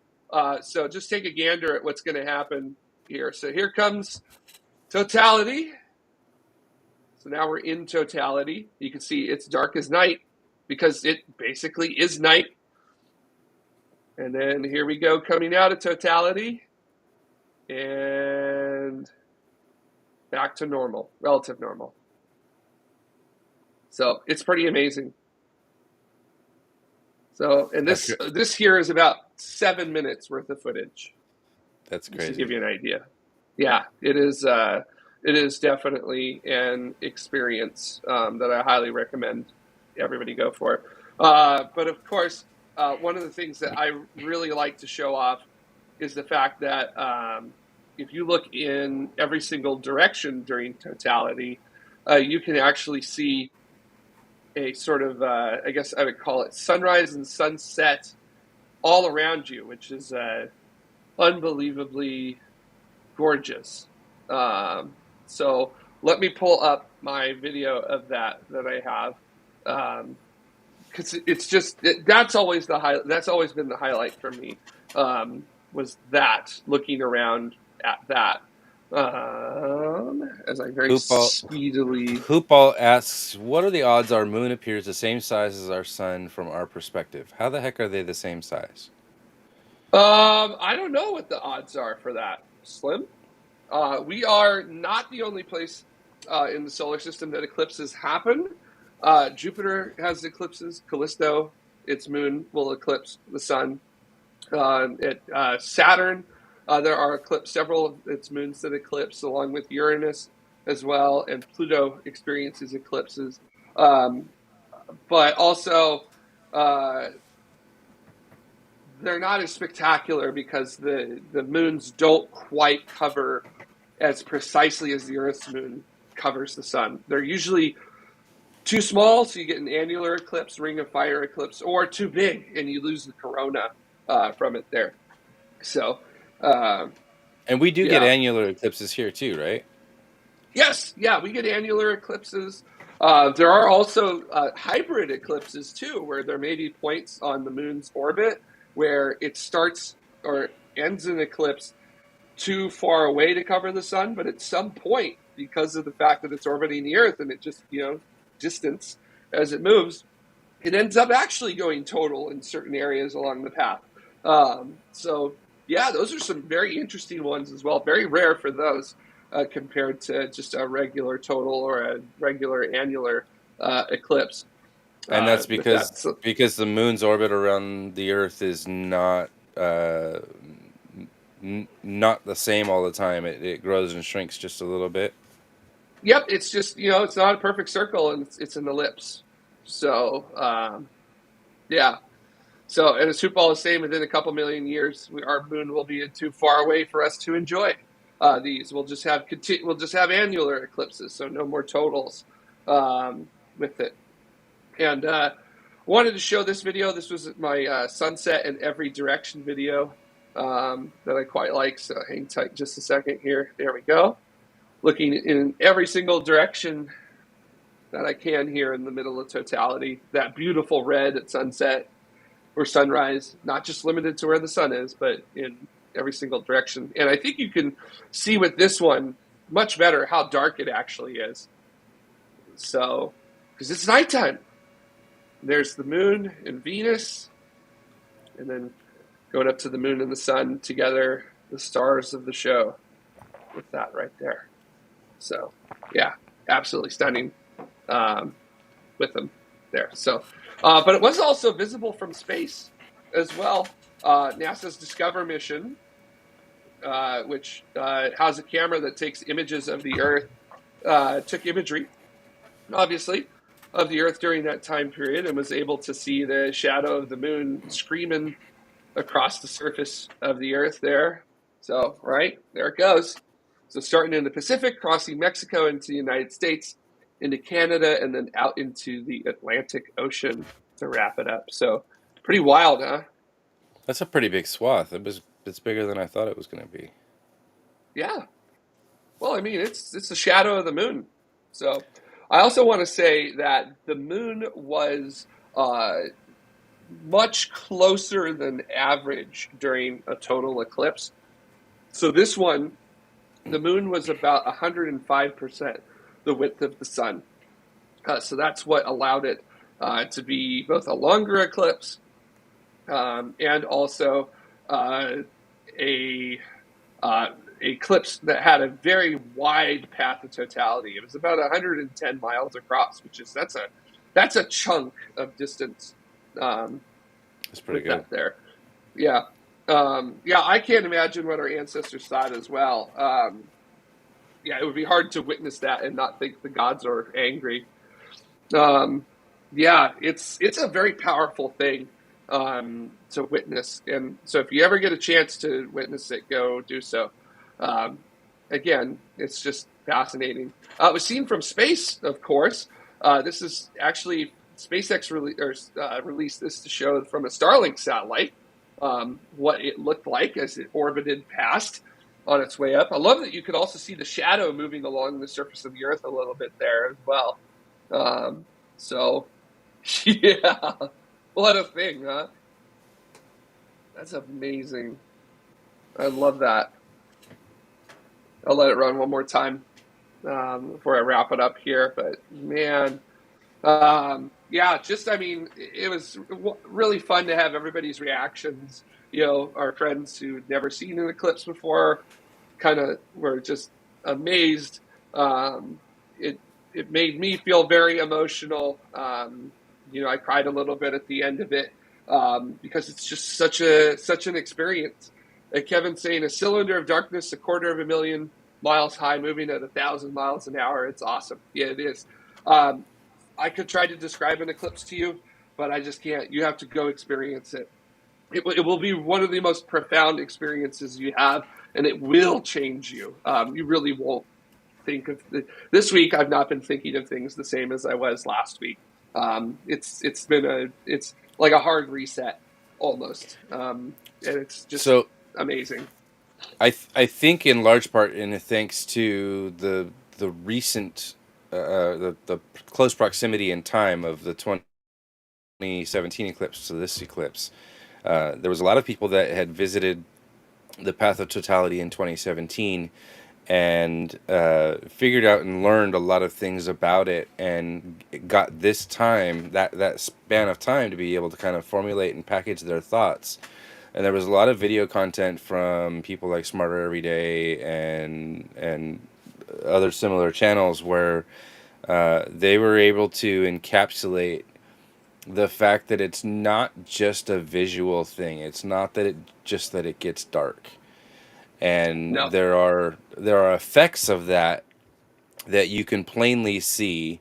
So just take a gander at what's going to happen here. So here comes totality. So now we're in totality. You can see it's dark as night because it basically is night. And then here we go, coming out of totality. And back to normal, relative normal. So it's pretty amazing. So, and this here is about 7 minutes worth of footage. That's crazy. Just to give you an idea. Yeah, it is. It is definitely an experience that I highly recommend everybody go for. But of course, one of the things that I really like to show off is the fact that if you look in every single direction during totality, you can actually see a sort of, I guess I would call it sunrise and sunset all around you, which is unbelievably gorgeous. So let me pull up my video of that I have, because it's just that's always that's always been the highlight for me, was that looking around at that. As I very speedily. Hoopball asks, what are the odds our moon appears the same size as our sun from our perspective? How the heck are they the same size? I don't know what the odds are for that, Slim. We are not the only place in the solar system that eclipses happen. Jupiter has eclipses. Callisto, its moon, will eclipse the sun. Saturn, there are several of its moons that eclipse, along with Uranus as well, and Pluto experiences eclipses. But also, they're not as spectacular because the moons don't quite cover as precisely as the Earth's moon covers the sun. They're usually too small, so you get an annular eclipse, ring of fire eclipse, or too big, and you lose the corona from it there. So, and we do get annular eclipses here too, right? Yes, yeah, we get annular eclipses. There are also hybrid eclipses too, where there may be points on the moon's orbit where it starts or ends an eclipse too far away to cover the sun, but at some point, because of the fact that it's orbiting the Earth and it just, distance as it moves, it ends up actually going total in certain areas along the path. So, yeah, those are some very interesting ones as well. Very rare for those compared to just a regular total or a regular annular eclipse. And that's because the moon's orbit around the Earth is not not the same all the time. It grows and shrinks just a little bit. Yep, it's just, it's not a perfect circle, and it's an ellipse. So, yeah. So, and as Hoopball is saying, within a couple million years, our moon will be too far away for us to enjoy these. We'll just have annular eclipses, so no more totals with it. And wanted to show this video. This was my sunset in every direction video that I quite like. So hang tight just a second here. There we go. Looking in every single direction that I can here in the middle of totality. That beautiful red at sunset or sunrise, not just limited to where the sun is, but in every single direction. And I think you can see with this one much better how dark it actually is. So, because it's nighttime. There's the moon and Venus, and then going up to the moon and the sun together, the stars of the show with that right there. So, yeah, absolutely stunning with them there. So, but it was also visible from space as well. NASA's Discover mission, which has a camera that takes images of the Earth, took imagery, obviously, of the Earth during that time period and was able to see the shadow of the moon screaming across the surface of the Earth there. So, right, there it goes. So starting in the Pacific, crossing Mexico into the United States, into Canada, and then out into the Atlantic Ocean to wrap it up. So pretty wild, huh? That's a pretty big swath. It's bigger than I thought it was going to be. Yeah. Well, I mean, it's the shadow of the moon. So I also want to say that the moon was much closer than average during a total eclipse. So this one, the moon was about 105% the width of the sun. So that's what allowed it to be both a longer eclipse and also a eclipse that had a very wide path of totality. It was about 110 miles across, which is that's a chunk of distance. It's pretty good. That there, yeah, yeah. I can't imagine what our ancestors thought as well. Yeah, it would be hard to witness that and not think the gods are angry. Yeah, it's a very powerful thing to witness, and so if you ever get a chance to witness it, go do so. Again, it's just fascinating. It was seen from space, of course. This is actually SpaceX released this to show from a Starlink satellite what it looked like as it orbited past on its way up. I love that you could also see the shadow moving along the surface of the Earth a little bit there as well. So, yeah, what a thing, huh? That's amazing. I love that. I'll let it run one more time before I wrap it up here. But man, yeah, I mean, it was really fun to have everybody's reactions. You know, our friends who'd never seen an eclipse before kind of were just amazed. It made me feel very emotional. You know, I cried a little bit at the end of it because it's just such an experience. And Kevin's saying a cylinder of darkness, 250,000 miles high, moving at 1,000 miles an hour. It's awesome. Yeah, it is. I could try to describe an eclipse to you, but I just can't. You have to go experience it. It will be one of the most profound experiences you have, and it will change you. You really won't think of this week. I've not been thinking of things the same as I was last week. It's like a hard reset almost, and it's just so amazing. I think in large part, and thanks to the recent the close proximity in time of the 2017 eclipse to this eclipse, there was a lot of people that had visited the path of totality in 2017 and figured out and learned a lot of things about it, and got this time, that span of time, to be able to kind of formulate and package their thoughts. And there was a lot of video content from people like Smarter Every Day and other similar channels where they were able to encapsulate the fact that it's not just a visual thing. It's not that it gets dark. And No. there are effects of that you can plainly see,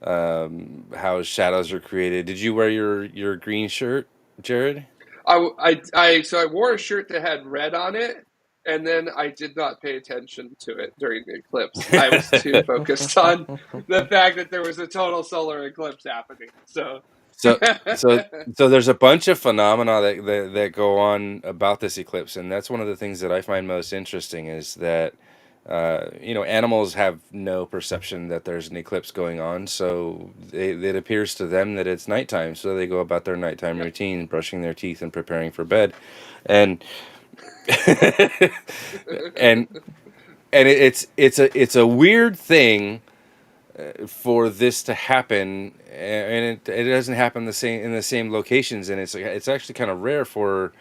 how shadows are created. Did you wear your green shirt Jared? So I wore a shirt that had red on it, and then I did not pay attention to it during the eclipse. I was too focused on the fact that there was a total solar eclipse happening. So, So, so, so there's a bunch of phenomena that go on about this eclipse, and that's one of the things that I find most interesting is that animals have no perception that there's an eclipse going on, so it appears to them that it's nighttime, so they go about their nighttime yep. routine, brushing their teeth and preparing for bed, and and it's a weird thing for this to happen, and it doesn't happen the same in the same locations, and it's actually kind of rare for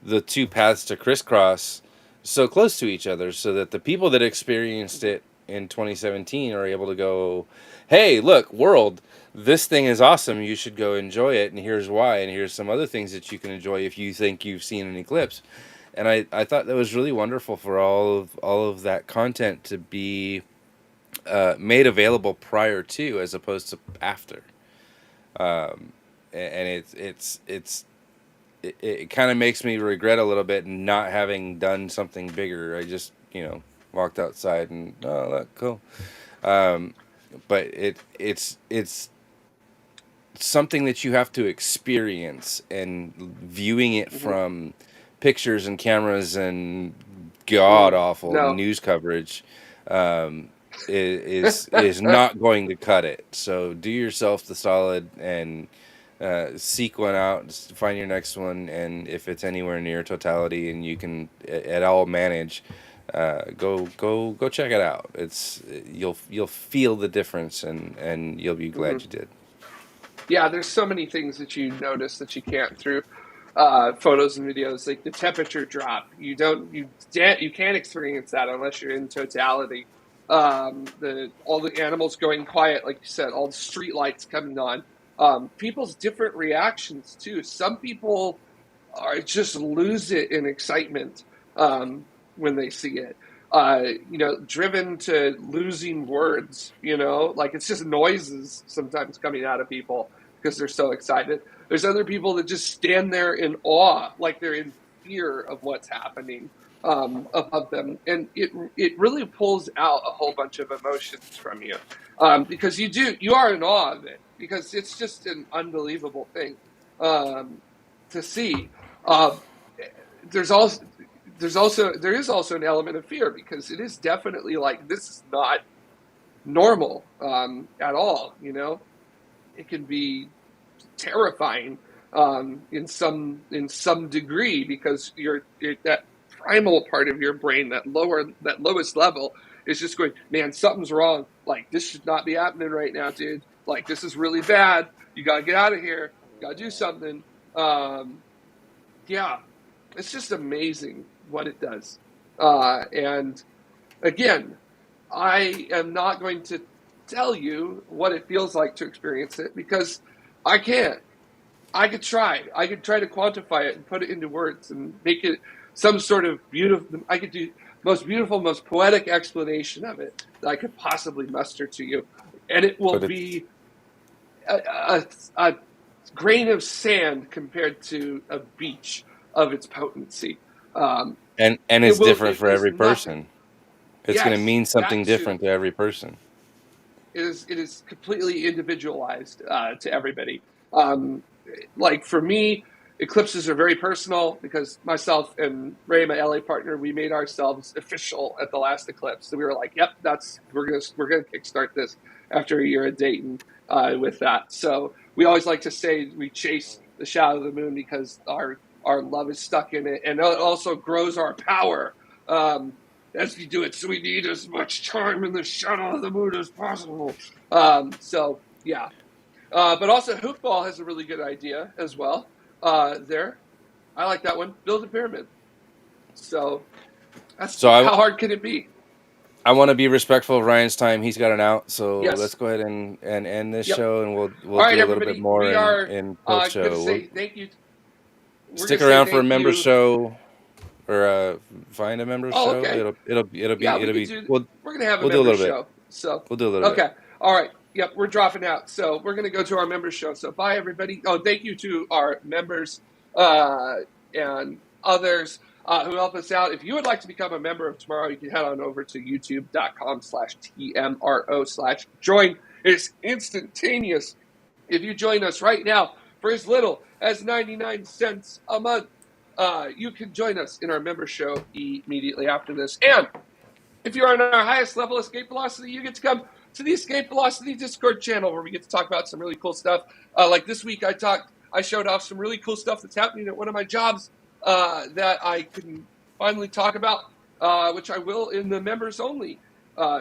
the two paths to crisscross so close to each other, so that the people that experienced it in 2017 are able to go, hey, look, world, this thing is awesome, you should go enjoy it, and here's why, and here's some other things that you can enjoy if you think you've seen an eclipse. And I thought that was really wonderful for all of that content to be made available prior to, as opposed to after. And it kind of makes me regret a little bit not having done something bigger. I just walked outside and, oh, look, cool. But it's something that you have to experience, and viewing it from pictures and cameras and god awful No. news coverage is not going to cut it. So do yourself the solid and seek one out, find your next one, and if it's anywhere near totality and you can at all manage, go check it out. You'll feel the difference, and you'll be glad you did. Yeah, there's so many things that you notice that you can't through photos and videos, like the temperature drop. You can't experience that unless you're in totality. All the animals going quiet, like you said, all the street lights coming on. People's different reactions too. Some people just lose it in excitement when they see it. Driven to losing words. Like it's just noises sometimes coming out of people because they're so excited. There's other people that just stand there in awe, like they're in fear of what's happening above them, and it really pulls out a whole bunch of emotions from you because you are in awe of it, because it's just an unbelievable thing to see. There is also an element of fear, because it is definitely like, this is not normal at all. It can be terrifying in some degree, because that primal part of your brain, that lowest level, is just going, man, something's wrong. Like, this should not be happening right now, dude. Like, this is really bad. You gotta get out of here. You gotta do something. Yeah, it's just amazing what it does. And again, I am not going to tell you what it feels like to experience it, because I can't. I could try to quantify it and put it into words and make it some sort of beautiful. I could do most beautiful, most poetic explanation of it that I could possibly muster to you, and it will be a grain of sand compared to a beach of its potency. And it's different for every person. It's going to mean something different to every person. It is completely individualized to everybody. Like for me, eclipses are very personal, because myself and Ray, my LA partner, we made ourselves official at the last eclipse. So we were like, "Yep, we're gonna kickstart this after a year of dating with that." So we always like to say we chase the shadow of the moon, because our love is stuck in it, and it also grows our power as we do it. So we need as much time in the shadow of the moon as possible. So yeah. But also, Hoopball has a really good idea as well. There, I like that one. Build a pyramid. So how hard can it be? I want to be respectful of Ryan's time. He's got an out, so let's go ahead and end this show, and we'll do a little bit more in post show. Thank you. Stick around for a member show, or find a member show. Okay. It'll be. We're gonna have a member show. So we'll do a little bit. Okay. All right. Yep, we're dropping out. So we're going to go to our members show. So bye, everybody. Oh, thank you to our members and others who help us out. If you would like to become a member of Tomorrow, you can head on over to youtube.com/TMRO/join. It's instantaneous. If you join us right now for as little as 99 cents a month, you can join us in our member show immediately after this. And if you're on our highest level escape velocity, you get to come to the Escape Velocity Discord channel where we get to talk about some really cool stuff. Like this week, I showed off some really cool stuff that's happening at one of my jobs that I can finally talk about, which I will in the members only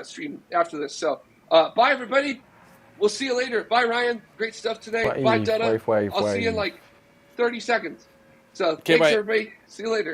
stream after this. So bye, everybody. We'll see you later. Bye, Ryan. Great stuff today. Bye, Dutta. I'll see you in like 30 seconds. So thanks, everybody. See you later.